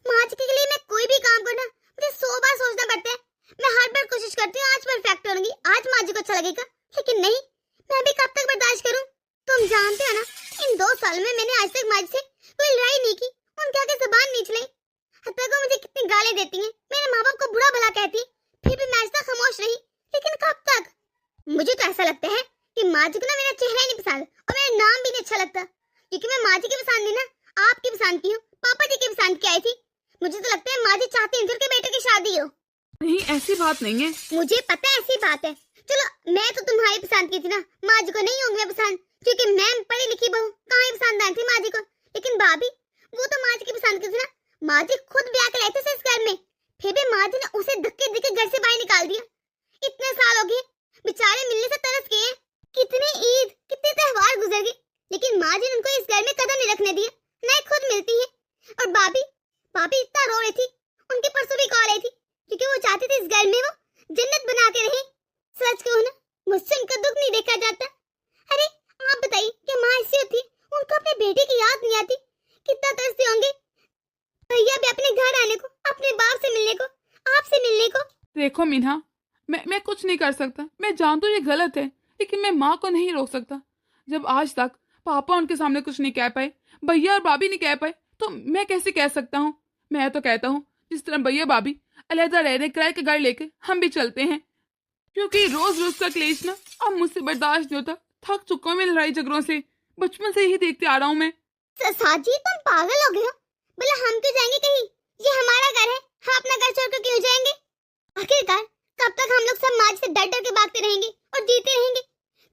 माँ जी के लिए मैं कोई भी काम करना मुझे 100 बार सोचना पड़ता है। मैं हर बार कोशिश करती हूँ आज परफेक्ट होंगी, आज माँ जी को अच्छा लगेगा, लेकिन नहीं, मैं भी कब तक बर्दाश्त करूँ? तुम जानते हो ना, इन 2 साल में मैंने आज तक माँ जी से कोई लड़ाई नहीं की, उनके आगे जुबान नहीं चलाई। हत्या को मुझे कितनी गाली देती हैं, मेरे माँ बाप को बुरा भला कहती, फिर भी मैं आज तक खामोश रही। लेकिन कब तक? मुझे तो ऐसा लगता है कि माँ जी को ना मेरा चेहरा नहीं पसंद और मेरा नाम भी नहीं अच्छा लगता, क्योंकि मैं माँ जी की पसंद नहीं ना आपकी पसंद की हूँ, पापा जी की पसंद की आई थी। मुझे तो लगता है माँ जी चाहती हैं के बेटे की शादी हो। नहीं, ऐसी बात नहीं है। मुझे पता है ऐसी बात है। चलो मैं तो तुम्हारी पसंद की थी ना, माँ जी को नहीं होंगी मैं पसंद, क्योंकि मैं पढ़ी लिखी बहू, कहाँ ही पसंद आई थी माँ जी को। लेकिन भाभी वो तो माँ जी की पसंद की थी ना, माँ जी खुद ब्याह के लाए थे इस घर में, फिर भी माँ जी ने उसे धक्के देके घर से बाहर निकाल दिया। इतने साल हो गए, बेचारे मिलने से तरस गए, कितने ईद कितने त्योहार गुजर गए, लेकिन माँ जी ने उनको इस घर में कदम नहीं रखने दिया, न खुद मिलती है। और भाभी इतना रो रही थी, उनकी परसों भी कॉल आई थी, क्योंकि वो चाहती थी इस घर में वो जन्नत बना के रहे। सच कहूं ना, मुझसे उनका दुख नहीं देखा जाता। अरे आप बताइए कि माँ ऐसी होती, उनको अपने बेटे की याद नहीं आती, कितना तरसते होंगे भैया भी अपने घर आने को, अपने बाप से मिलने को, आपसे मिलने को। देखो मीना, मैं कुछ नहीं कर सकता, मैं जानती हूँ ये गलत है, लेकिन मैं माँ को नहीं रोक सकता। जब आज तक पापा उनके सामने कुछ नहीं कह पाए, भैया और भाभी नहीं कह पाए, तो मैं कैसे कह सकता हूँ। मैं तो कहता हूँ जिस तरह भैया भाभी अलहदा रह रहे, किराए के घर लेके हम भी चलते हैं, क्योंकि रोज रोज का क्लेश ना अब मुझसे बर्दाश्त नहीं होता। थक चुका हूं मैं लड़ाई झगड़ों से, बचपन से ही देखते आ रहा हूँ मैं। साजी तुम पागल हो गए हो? बोला हम क्यों जाएंगे कहीं? ये हमारा घर है, हम अपना घर छोड़कर क्यों जाएंगे? आखिरकार कब तक हम लोग सब माँ जी से डर डर के भागते रहेंगे और जीते रहेंगे?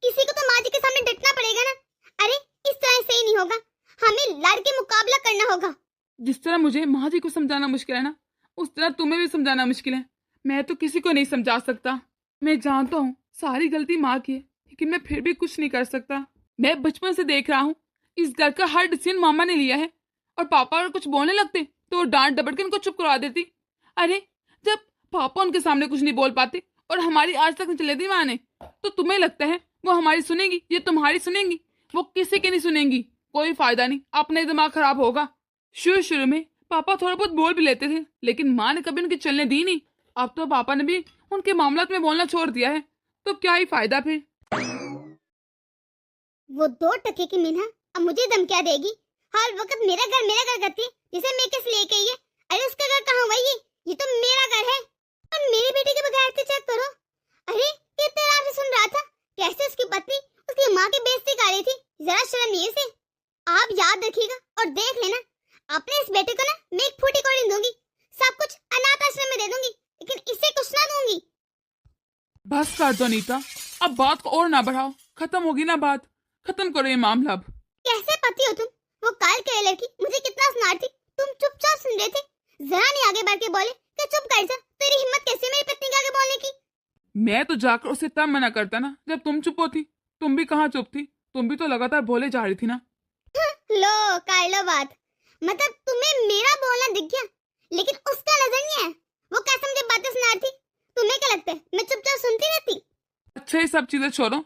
किसी को तो माँ जी के सामने डटना पड़ेगा ना। अरे इस तरह सही नहीं होगा, हमें लड़ के मुकाबला करना होगा। जिस तरह मुझे माँ जी को समझाना मुश्किल है ना, उस तरह तुम्हें भी समझाना मुश्किल है। मैं तो किसी को नहीं समझा सकता। मैं जानता हूँ सारी गलती माँ की है, लेकिन मैं फिर भी कुछ नहीं कर सकता। मैं बचपन से देख रहा हूँ इस घर का हर डिसीजन मामा ने लिया है, और पापा अगर कुछ बोलने लगते तो वो डांट डपट के उनको चुप करवा देती। अरे जब पापा उनके सामने कुछ नहीं बोल पाते और हमारी आज तक नहीं चले दी माँ ने, तो तुम्हें लगता है वो हमारी सुनेंगी? ये तुम्हारी सुनेंगी? वो किसी की नहीं सुनेंगी। कोई फायदा नहीं, अपने दिमाग खराब होगा। शुरू शुरू में पापा थोड़ा बहुत बोल भी लेते थे, लेकिन माँ ने कभी उनकी चलने दी नहीं। अब तो पापा ने भी उनके मामलात में बोलना छोड़ दिया है, तो क्या ही फायदा फिर। वो 2 टके की मीना अब मुझे धमकियां देगी। हर वक्त मेरा घर करती है, जिसे मैं किस लिए कही है? अरे उसका घर कहाँ हुआ? ये तो मेरा घर है। और मेरे बेटे के बगैर तो चेक करो। अरे कितने रात से सुन रहा था कैसे उसकी पत्नी उसकी माँ की बेइज्जती कर रही थी। जरा शर्म नहीं है इसे। आप याद रखिएगा और देख लेना, अपने इस बेटे को ना मैं एक फूटी कौड़ी दूंगी, सब कुछ अनाथ आश्रम में दे दूंगी, लेकिन इसे कुछ ना दूंगी। बस कर दो नीता, अब बात को और ना बढ़ाओ। खत्म होगी ना बात, खत्म करो ये मामला अब। कैसे पति हो तुम? वो काल के लड़की मुझे कितना सुनाती, तुम चुपचाप सुन रहे थे। जरा नहीं आगे बढ़ के बोले कि चुप कर जा। तेरी हिम्मत कैसे मेरी पत्नी के आगे बोलने की? मैं तो जाकर उसे तब मना करता ना जब तुम चुप होती। तुम भी कहाँ चुप थी, तुम भी तो लगातार बोले जा रही थी ना। लो कर लो बात। मतलब तुम्हें मेरा बोलना दिख गया, लेकिन उसका नजर नहीं है। वो कैसे मुझे बातें सुना रही थी? तुम्हें क्या लगता है मैं चुपचाप सुनती रहती? अच्छा ये सब चीजें छोड़ो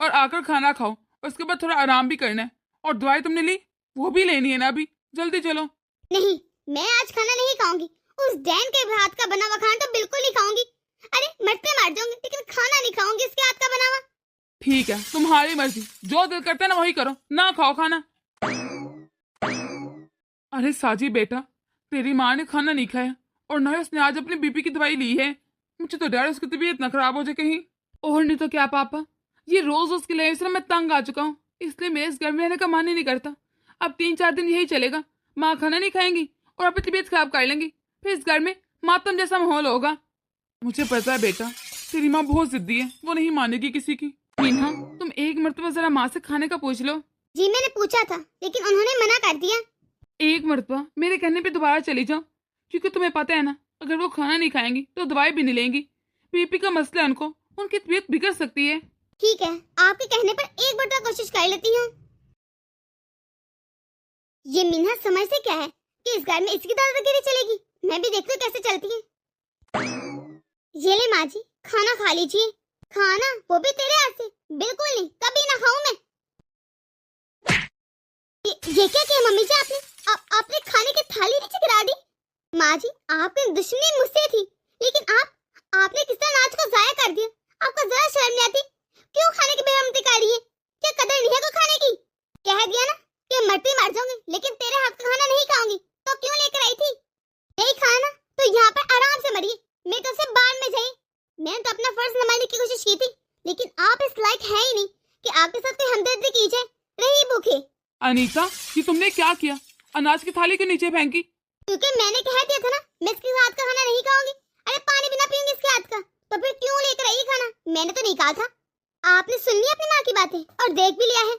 और आकर खाना खाओ, उसके बाद थोड़ा आराम भी करना है। और दवाई तुमने ली, वो भी लेनी है ना अभी। जल्दी चलो। नहीं, मैं आज खाना नहीं खाऊंगी। उस डैन के हाथ का बना हुआ खाना तो बिल्कुल नहीं खाऊंगी। अरे मरते मार जाऊंगी, लेकिन खाना नहीं खाऊंगी इसके हाथ का बना हुआ। ठीक है, तुम्हारी मर्जी, जो दिल करता है ना वही करो, ना खाओ खाना। अरे साजी बेटा, तेरी माँ ने खाना नहीं खाया और ना उसने आज अपनी बीपी की दवाई ली है। मुझे तो डर है उसकी तबीयत ना खराब हो जाए कहीं। और नहीं तो क्या पापा, ये रोज उसके लिए से मैं तंग आ चुका हूँ, इसलिए मेरे इस घर में रहने का मन ही नहीं करता। अब 3-4 दिन यही चलेगा, माँ खाना नहीं खाएंगी और अपनी तबीयत खराब कर लेंगी, फिर इस घर में मातम जैसा माहौल होगा। मुझे पता है बेटा, तेरी माँ बहुत जिद्दी है, वो नहीं मानेगी किसी की। मीना, तुम एक मर्तबा जरा माँ से खाने का पूछ लो। जी मैंने पूछा था, लेकिन उन्होंने मना कर दिया। एक मर्तबा मेरे कहने पे दोबारा चली जाओ, क्योंकि तुम्हें पता है ना, अगर वो खाना नहीं खाएंगी तो दवाई भी नहीं लेंगी। बीपी का मसला है उनको, उनकी तबीयत बिगड़ सकती है। ठीक है, आपके कहने पर एक बार तो कोशिश कर लेती हूँ। ये मीना समझ से क्या है कि इस घर में इसकी दादा वगैरह चलेगी? मैं भी देखती हूँ कैसे चलती है। ये ले माँ जी, खाना खा लीजिए। खाना वो भी तेरे हाथ से? बिल्कुल नहीं, कभी ना खाऊं मैं। ये क्या किया मम्मी जी आपने? आपने खाने की थाली नीचे गिरा दी। माँ जी, आपकी दुश्मनी मुझसे थी, लेकिन आपने किस तरह नाच को जाया कर दिया। आपको जरा शर्म नहीं आती? क्यों खाने की बेरहमती कर रही है? क्या कदर नहीं है को खाने की? कह दिया ना कि मरती मर जाऊंगी, लेकिन तेरे हाथ का खाना नहीं खाऊंगी। तो क्यों लेकर आई थी? नहीं खाना तो यहाँ पर आराम से मरिए, मैं तो सिर्फ बाहर में जाए। मैंने तो अपना फर्ज निभाने की कोशिश की थी, लेकिन आप इस लायक है ही नहीं कि आपके साथ कोई हमदर्दी की जाए। रही भूखे। अनीता, ये तुमने क्या किया? अनाज की थाली के नीचे फेंकी? क्योंकि मैंने कह दिया था ना, मैं इसके हाथ का खाना नहीं खाऊंगी। अरे पानी भी ना पीऊंगी इसके हाथ का, तो फिर क्यों लेकर आई खाना? मैंने तो नहीं कहा था। आपने सुन ली अपनी माँ की बातें और देख भी लिया है।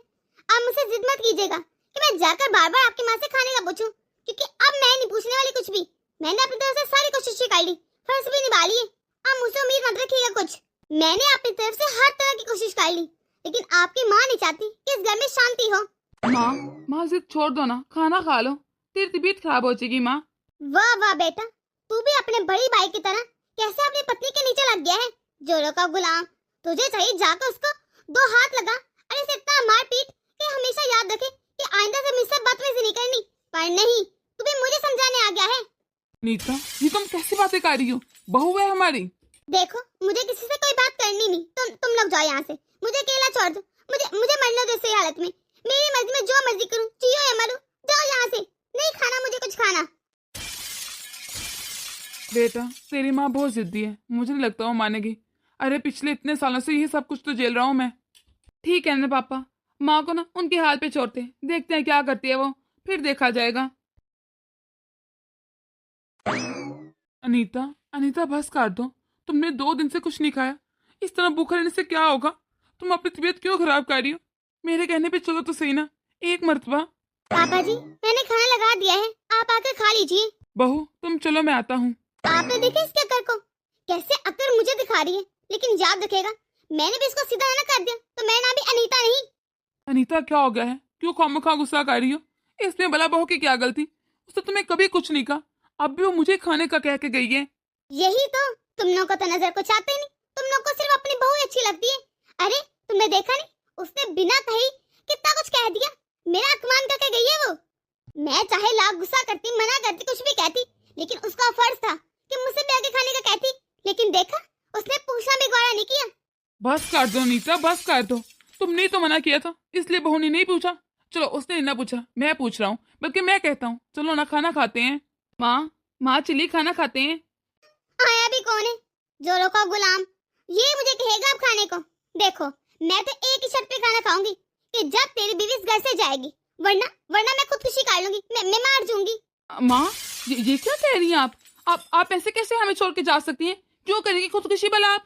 अब मुझसे जिद मत कीजिएगा कि मैं जाकर बार बार आपकी माँ से खाने का पूछूं, क्योंकि अब मैं नहीं पूछने वाली कुछ भी। मैंने अपनी तरफ से सारी कोशिशें कर ली, फर्ज भी निभा लिए। अब मुझसे उम्मीद मत रखिएगा कुछ। मैंने अपनी तरफ से हर तरह की कोशिश कर ली, लेकिन आपकी माँ नहीं चाहती कि इस घर में शांति हो। माँ जिद छोड़ दो ना, खाना खा लो, तेरी तबीयत खराब हो जाएगी। माँ वाह वाह बेटा, तू भी अपने बड़ी भाई की तरह कैसे अपनी पत्नी के नीचे लग गया है, जोरों का गुलाम। तुझे चाहिए जाकर उसको 2 हाथ लगा, अरे इसे इतना मार पीट कि हमेशा याद रखे कि आइंदा से मुझसे बदतमीजी नहीं करनी। पर नहीं, तू भी मुझे समझाने आ गया है। नीता, ये तुम कैसी बातें कर रही हो? बहू है हमारी। देखो, मुझे किसी से कोई बात करनी नहीं। तुम लोग जाओ यहाँ से, मुझे अकेला छोड़ दो। मुझे मुझे मरने दो इस हालत में। मेरी मर्जी में जो मर्जी करूं, जियो या मरूं। जाओ यहाँ से, नहीं खाना मुझे कुछ खाना। बेटा तेरी माँ बहुत जिद्दी है, मुझे नहीं लगता वो मानेगी। अरे पिछले इतने सालों से ये सब कुछ तो झेल रहा हूँ मैं। ठीक है ना पापा, माँ को ना उनके हाल पे छोड़ते, देखते हैं क्या करती है वो, फिर देखा जाएगा। अनीता अनीता बस कर दो, तुमने 2 दिन से कुछ नहीं खाया, इस तरह भूखा रहने से क्या होगा? तुम अपनी तबीयत क्यों खराब कर रही हो? मेरे कहने पे चलो तो सही ना, एक मर्तबा। पापा जी मैंने खाना लगा दिया है, आप आकर खा लीजिए। बहू तुम चलो, मैं आता हूँ। आपने देखा इसके अक्कर को, कैसे अक्कर मुझे दिखा रही है। लेकिन याद रखेगा, मैंने भी इसको सीधा ना कर दिया तो मैं ना भी अनीता नहीं। अनीता क्या हो गया है, क्यों खामखा गुस्सा कर रही हो? इसमें भला बहू की क्या गलती? उसने तुम्हें कभी कुछ नहीं कहा, अब भी वो मुझे खाने का कह के गई है। यही तो, तुम लोग को तो नजर कुछ आते नहीं, तुम लोग को सिर्फ अपनी बहू ही अच्छी लगती है। अरे तुमने देखा नहीं, उसने बिना कही कितना कुछ कह दिया, मेरा अपमान करके गई है वो। मैं चाहे लाख गुस्सा करती, मना करती, कुछ भी कहती, लेकिन उसका फर्ज था कि मुझसे भी आगे खाने का कहती। लेकिन देखा, उसने पूछना भी गौरा नहीं किया। बस कर दो अनीता, बस कर दो, तुमने तो मना किया था, इसलिए बहू ने नहीं पूछा। चलो उसने ना पूछा, मैं पूछ रहा हूँ, बल्कि मैं कहता हूँ चलो ना खाना खाते हैं। माँ चलिए खाना खाते हैं। आया भी कौन है, जोरों का गुलाम, ये मुझे कहेगा अब खाने को। देखो मैं तो एक ही शर्त पे खाना खाऊंगी कि जब तेरी बीवी इस घर से जाएगी, वरना वरना मैं खुदकुशी कर लूंगी, मैं मार जाऊंगी। माँ ये क्या कह रही हैं आप ऐसे कैसे हमें छोड़ के जा सकती हैं? क्यों करेंगी खुदकुशी भला आप?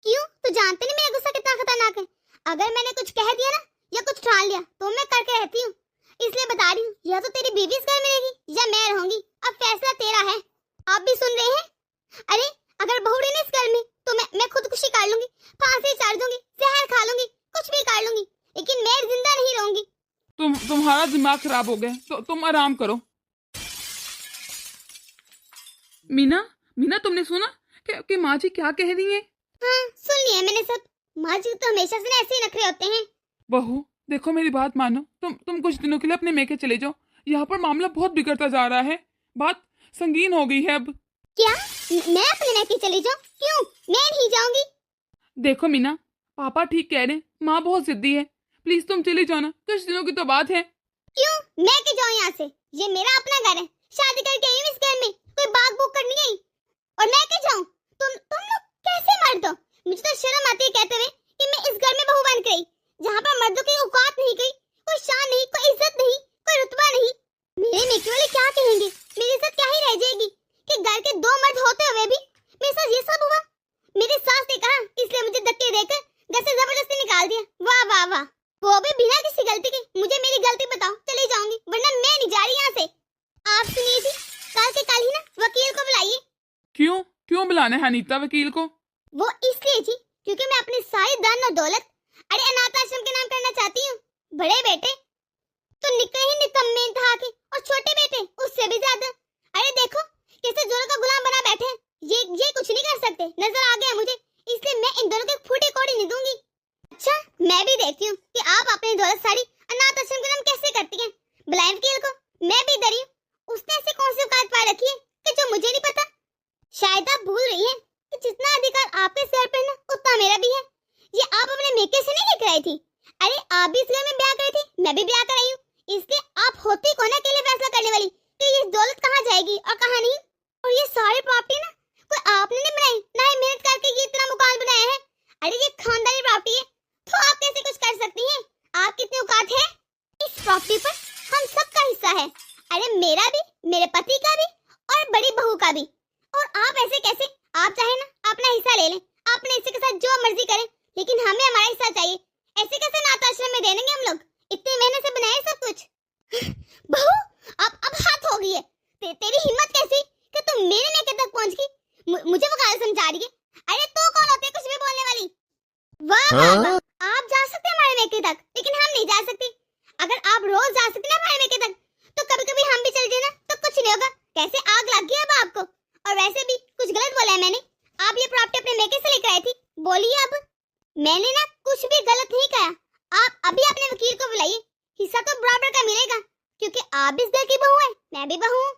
क्यों, तू जानते नहीं मेरा गुस्सा कितना खतरनाक है। अगर मैंने कुछ कह दिया ना या कुछ ठान लिया तो मैं करके रहती हूँ, इसलिए बता रही हूँ, या तो तेरी बीवी इस घर में रहेगी या मैं रहूंगी, अब फैसला तेरा है। आप भी सुन रहे हैं? अरे अगर बहू रही ना इस घर में तो मैं खुदकुशी कर लूंगी, फांसी चढ़ दूंगी, जहर खा लूंगी, कुछ भी कर लूंगी, लेकिन मैं जिंदा नहीं रहूंगी। तुम्हारा दिमाग खराब हो गया, तो तुम आराम करो। मीना तुमने सुना कि माँ जी क्या कह रही हैं? हाँ सुन लिया मैंने सब। माँ जी तो हमेशा से ऐसे ही नखरे होते हैं। बहू देखो मेरी बात मानो, तुम कुछ दिनों के लिए अपने मेके चले जाओ, यहाँ पर मामला बहुत बिगड़ता जा रहा है, बात संगीन हो गई है अब। क्या मैं अपने मैके चली जाऊँ? क्यों, मैं नहीं जाऊंगी। देखो मीना, पापा ठीक कह रहे हैं, माँ बहुत जिद्दी है, प्लीज तुम चली जाओ ना, कुछ दिनों की तो बात है। क्यों मैं क्यों जाऊँ यहाँ से? ये मेरा अपना घर है, शादी करके आई हूँ इस घर में, कोई बाग बुक करनी आई, और मैं क्यों जाऊँ? तुम लोग कैसे मर्द हो? मुझे तो शर्म आती है कहते हुए कि मैं इस घर में बहू बन गई, जहाँ पर मर्दों की औकात नहीं गई, कोई शान नहीं, कोई इज्जत नहीं, कोई रुतबा नहीं। मेरे मेके वाले क्या कहेंगे? मेरी इज्जत क्या ही रह जाएगी कि घर के 2 मर्द होते हुए भी मेरे साथ ये सब हुआ। मेरी सास ने कहा, इसलिए मुझे धक्के देकर घर से जबरदस्ती निकाल दिया। वाह वाह वाह, वो भी बिना किसी गलती के। मुझे मेरी गलती बताओ, चली जाऊंगी, वरना मैं नहीं जा रही यहाँ से। आप सुनिए जी, कल के कल ही ना वकील को बुलाइए। क्यों बुलाना है अनीता वकील को? वो इसलिए जी क्योंकि मैं अपनी सारी धन और दौलत अरे अनाथ आश्रम के नाम करना चाहती हूँ। बड़े बेटे तो निकले ही निकम्मे इंतहा के, और छोटे बेटे उससे भी ज्यादा। अरे देखो कैसे जोरों का गुलाम बना बैठे हैं। ये कुछ नहीं कर सकते, नजर आ गया मुझे, इसलिए मैं इन दोनों को फूटी कोड़ी नहीं दूंगी। अच्छा मैं भी देखती हूँ कि आप अपनी दौलत सारी अनाथ आश्रम के नाम कैसे करती हैं। बुलाएं वकील को, मैं भी डरी हूँ। उसने ऐसी कौन सी औकात पा रखी है कि जो मुझे नहीं पता। शायद आप भूल रही हैं कि जितना अधिकार आपके सर पर ना उतना मेरा भी है। ये आप अपने मेके से नहीं लेकर आई थी। अरे आप भी इस घर में ब्याह करी थी, मैं भी ब्याह कराई हूँ, इसलिए आप होती कौन अकेले फैसला करने वाली कि ये दौलत कहाँ जाएगी और कहाँ नहीं। और ये सारी प्रॉपर्टी ना कोई आपने नहीं बनाई, ना ही मेहनत करके ये इतना मकान बनाया है। अरे ये खानदानी प्रॉपर्टी है, तो आप कैसे कुछ कर सकती हैं? आप कितनी औकात है? इस प्रॉपर्टी पर हम सबका हिस्सा है। अरे मेरा भी, मेरे पति का भी, और बड़ी बहू का भी। और आप ऐसे कैसे? आप चाहे ना अपना हिस्सा ले लें, अपने हिस्से के साथ जो मर्जी करें, लेकिन हमें हमारा हिस्सा चाहिए। ऐसे कैसे अनाथ आश्रम में दे देंगे हम लोग? इतनी मेहनत से बनाए सब कुछ। बहू अब हाथ हो गई है। तेरी हिम्मत कैसी कि तुम मेरे मेके तक पहुंच गई, मुझे वकालत समझा रही है। अरे तो कौन होती है कुछ भी बोलने वाली? वाह वाह, आप जा सकते हैं हमारे मेके तक, लेकिन हम नहीं जा सकते। अगर आप रोज जा सकते ना हमारे मेके तक, तो कभी कभी हम भी चल जाए ना तो कुछ नहीं होगा। कैसे आग लग गई अब आपको? और वैसे भी कुछ गलत बोला है मैंने? आप ये प्रॉपर्टी अपने मेके से लेकर आई थी, बोलिए अब। मैंने ना कुछ भी गलत नहीं कहा। आप अभी अपने वकील को बुलाइए, हिस्सा तो बराबर का मिलेगा, क्योंकि आप भी इस घर की बहू है, मैं भी बहू हूँ।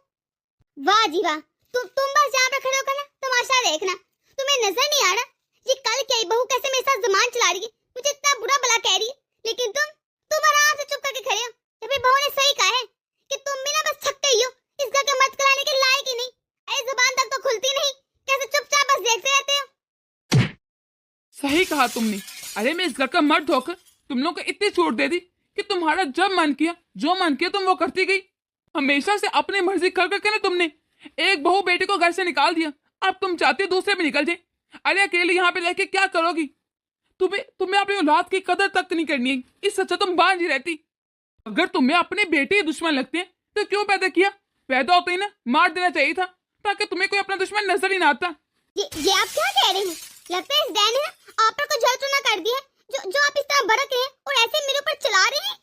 वाह जी वाह, तुम बस जहाँ पर खड़े होकर ना तमाशा देखना। तुम्हें नजर नहीं आ रहा ये कल क्या बहू कैसे मेरे साथ जुबान चला रही है? मुझे इतना बुरा भला कह रही है, लेकिन तुम आराम से चुप करके खड़े हो। या फिर बहू ने सही कहा है कि तुम भी ना बस छक्के ही हो, इस घर के मर्द कराने के लायक ही नहीं। अरे जुबान तक तो खुलती नहीं, कैसे चुपचाप बस देखते रहते हो। सही कहा तुमने। अरे मैं इस घर का मर्द होकर तुम लोग को इतनी छूट दे दी कि तुम्हारा जब मन किया जो मन किया तुम वो करती गई। हमेशा से अपनी मर्जी कर करके ना तुमने एक बहू बेटी को घर से निकाल दिया, अब तुम चाहती हो दूसरे भी निकल जाए। अरे अकेले यहाँ पे रह के क्या करोगी? तुम्हें अपनी औलाद की कदर तक नहीं करनी है, इससे अच्छा तुम बांझ ही रहती। अगर तुम्हें अपने बेटे ही दुश्मन लगते हैं तो क्यों पैदा किया? पैदा होते ही ना मार देना चाहिए था, ताकि तुम्हें कोई अपना दुश्मन नजर ही ना आता। ये आप क्या कह रहे हैं? लगता है इस डैन ने आप पर कुछ जल चुना कर दिया है, जो आप इस तरह भड़क रहे हैं और ऐसे मेरे ऊपर चला रहे हैं।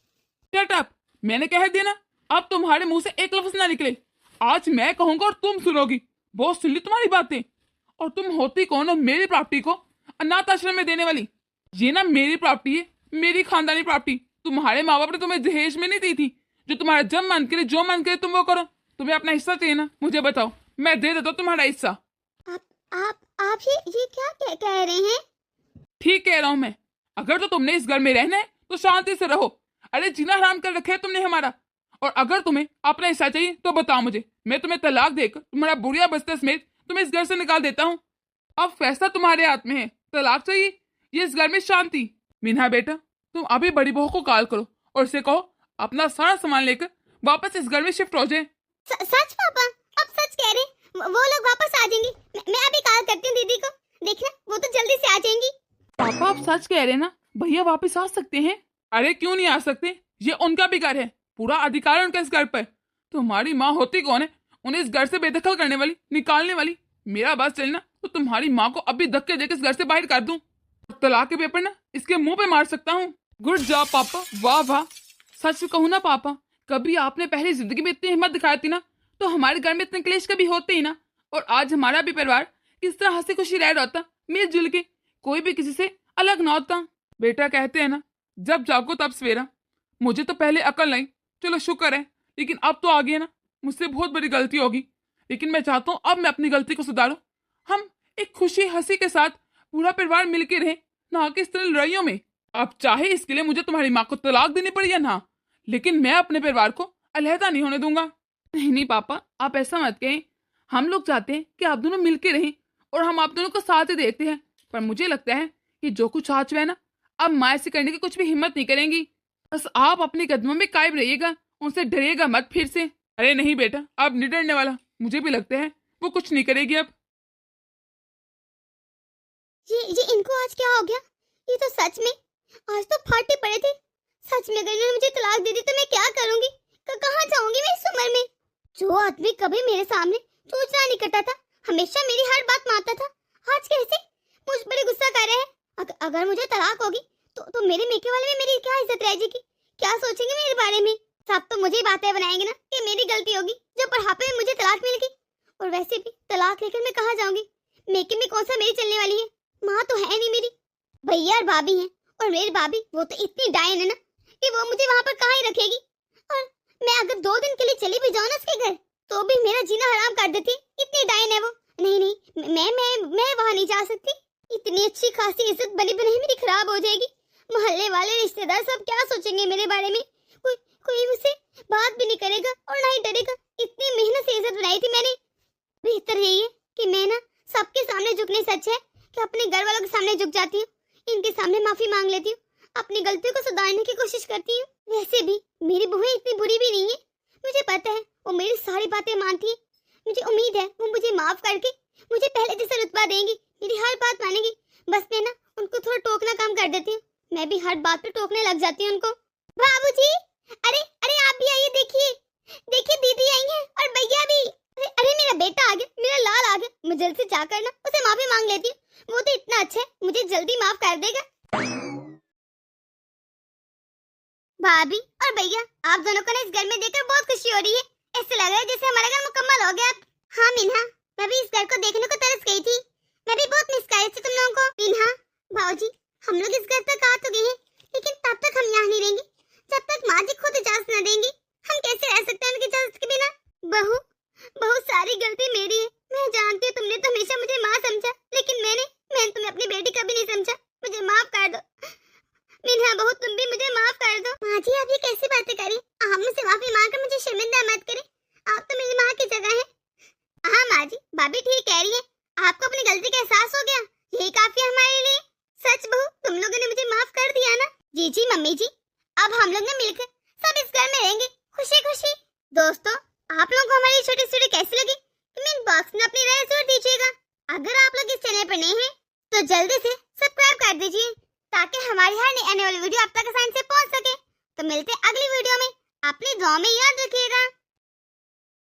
शट अप, मैंने कह दिया ना, अब तुम्हारे मुंह से एक लफ्ज ना निकले। आज मैं कहूंगा और तुम सुनोगी। बहुत सुन ली तुम्हारी बातें। और तुम होती कौन हो मेरी प्रॉपर्टी को अनाथ आश्रम में देने वाली? ये ना मेरी प्रॉपर्टी है, मेरी खानदानी प्रॉपर्टी। तुम्हारे माँ बाप ने तुम्हें दहेज में नहीं दी थी। जो तुम्हारा जब मन करे जो मन करे तुम वो करो। तुम्हें अपना हिस्सा चाहिए ना, मुझे बताओ, मैं दे देता हूँ तुम्हारा हिस्सा। आप ये क्या कह रहे हैं? ठीक कह रहा हूँ मैं। अगर तो तुमने इस घर में रहना है तो शांति से रहो। अरे जीना हराम कर रखा है तुमने हमारा। और अगर तुम्हें अपना हिस्सा चाहिए तो बताओ मुझे, मैं तुम्हें तलाक देकर तुम्हारा बुढ़िया बस्ता समेत तुम्हें इस घर से निकाल देता हूँ। अब फैसला तुम्हारे हाथ में है, तलाक चाहिए ये इस घर में शांति। मीना बेटा, तुम अभी बड़ी बहू को कॉल करो और उसे कहो अपना सारा सामान लेकर वापस इस घर में शिफ्ट हो जाए। सच पापा? आप सच कह रहे हैं? वो लोग वापस आ जाएंगे? मैं अभी कॉल करती हूँ दीदी को, देखना वो तो जल्दी से आ जाएंगी। पापा आप सच कह रहे हैं ना? भैया वापस आ सकते हैं? अरे क्यों नहीं आ सकते? ये उनका भी घर है, पूरा अधिकार है उनका इस घर पर। तुम्हारी माँ होती कौन है उन्हें इस घर से बेदखल करने वाली, निकालने वाली? मेरा बात चलना तो तुम्हारी माँ को अभी धक्के देकर इस घर से बाहर कर दूं। तलाक के पेपर ना इसके मुंह पे मार सकता हूँ। गुड जॉब पापा, वाह वाह। सच कहूँ ना पापा, कभी आपने पहले जिंदगी में इतनी हिम्मत दिखाई थी ना तो हमारे घर में इतने क्लेश कभी होते ही ना। और आज हमारा भी परिवार इस तरह हंसी खुशी रह रहा होता, मिलजुल के, कोई भी किसी से अलग ना होता। बेटा कहते हैं ना, जब जागो तब सवेरा। मुझे तो पहले अकल नहीं, चलो शुक्र है, लेकिन अब तो आ गया ना। मुझसे बहुत बड़ी गलती होगी, लेकिन मैं चाहता हूँ अब मैं अपनी गलती को सुधारूं। हम एक खुशी हंसी के साथ पूरा परिवार मिलके रहे, ना कि इस तरह लड़ाइयों में। अब चाहे इसके लिए मुझे तुम्हारी माँ को तलाक देनी पड़ी या ना, लेकिन मैं अपने परिवार को अलहदा नहीं होने दूंगा। नहीं पापा, आप ऐसा मत कहें। हम लोग चाहते हैं कि आप दोनों मिलके रहें और हम आप दोनों को साथ ही देखते हैं। पर मुझे लगता है कि जो कुछ आज हुआ है ना, अब माँ से करने की कुछ भी हिम्मत नहीं करेंगी। बस आप अपने कदमों में कायम रहिएगा, उनसे डरिएगा मत फिर से। अरे नहीं बेटा, अब नहीं डरने वाला। मुझे भी लगता है वो कुछ नहीं करेगी अब। ये इनको आज क्या हो गया? ये तो सच में आज तो फाटे पड़े थे। सच में अगर इन्होंने मुझे तलाक दे दी तो मैं क्या करूंगी? कहाँ जाऊंगी मैं इस उम्र में? जो आदमी कभी मेरे सामने चूचना नहीं करता था, हमेशा मेरी हर बात मानता था, आज कैसे मुझ पर गुस्सा कर रहे हैं? अगर मुझे तलाक होगी तो मेरे मेके वाले में मेरी क्या इज्जत रह जाएगी? क्या सोचेंगे मेरे बारे में? सब तो मुझे बातें बनाएंगे ना कि मेरी गलती होगी जो बुढ़ापे में मुझे तलाक मिल गई। और वैसे भी तलाक लेकर मैं कहाँ जाऊंगी? मेके में कौन सा मेरी चलने वाली है? माँ तो है नहीं मेरी, भैया और भाभी हैं। और मेरी भाभी वो तो इतनी डायन है ना कि वो मुझे वहाँ पर कहाँ ही रखेगी। और मैं अगर 2 दिन के लिए चली भी जाऊँ ना उसके घर तो भी मेरा जीना हराम कर देती। इतनी डायन है वो। नहीं, मैं वहाँ नहीं जा सकती। इतनी अच्छी खासी इज्जत बनी बनाई मेरी खराब हो जाएगी। मोहल्ले वाले रिश्तेदार सब क्या सोचेंगे मेरे बारे में? कोई मुझसे बात भी नहीं करेगा और ना ही डरेगा। इतनी मेहनत से इज्जत बनाई थी मैंने। बेहतर यही है कि मैं ना सबके सामने झुकने सच है कि अपने घर वालों के सामने झुक जाती हूँ, इनके सामने माफी मांग लेती हूँ, अपनी गलतियों को सुधारने की कोशिश करती हूँ। वैसे भी मेरी बहू इतनी बुरी भी नहीं है, मुझे पता है वो मेरी सारी बातें मानती है। मुझे उम्मीद है वो मुझे माफ करके मुझे पहले जैसा रुतबा देंगी, मेरी हर बात मानेगी। बस मैं ना उनको थोड़ा टोकना काम कर देती हूँ। मैं भी हर बात पे टोकने लग जाती हूँ उनको। बाबूजी, अरे आप भी आइए, देखिए दीदी आई है और भैया भी। अरे मेरा बेटा आ गया, मेरा लाल आ गया। मैं जल्द से जाकर ना उसे माफी मांग लेती हूँ, वो तो इतना अच्छा है, मुझे जल्दी माफ कर देगा। भाभी और भैया, आप दोनों को ना इस घर में देखकर बहुत खुशी हो रही है। ऐसे लग रहा है जैसे हमारा घर मुकम्मल हो गया। हाँ मिन्हा, मैं भी इस घर को देखने को तरस गई थी। मैं भी बहुत मिस कर रही थी तुम लोगों को। मिन्हा, भाऊजी, हम लोग इस घर तक आ तो गए हैं, लेकिन तब तक हम यहाँ नहीं रहेंगे जब तक माँ जी खुद इजाजत न देंगी। हम कैसे रह सकते हैं उनकी इजाजत के बिना? बहू, सारी गलती मेरी है। मैं जानती हूँ तुमने तो हमेशा मुझे माँ समझा, लेकिन मैंने तुम्हें अपनी बेटी कभी नहीं समझा। मुझे माफ कर दो। कह रही है आपको अपनी गलती का एहसास हो गया, यही काफी है हमारे लिए। सच बहू, तुम लोगों ने मुझे माफ कर दिया ना? जी मम्मी जी, अब हम लोग ना मिलकर सब इस घर में रहेंगे खुशी खुशी। दोस्तों, आप लोगों को हमारी छोटी स्टोरी कैसी लगी कमेंट बॉक्स में अपनी राय जरूर दीजिएगा। अगर आप लोग इस चैनल पर नए हैं तो जल्दी से सब्सक्राइब कर दीजिए ताकि हमारी हर नई आने वाली वीडियो आप तक आसानी से पहुंच सके। तो मिलते हैं अगली वीडियो में, अपनी दुआ में याद रखिएगा।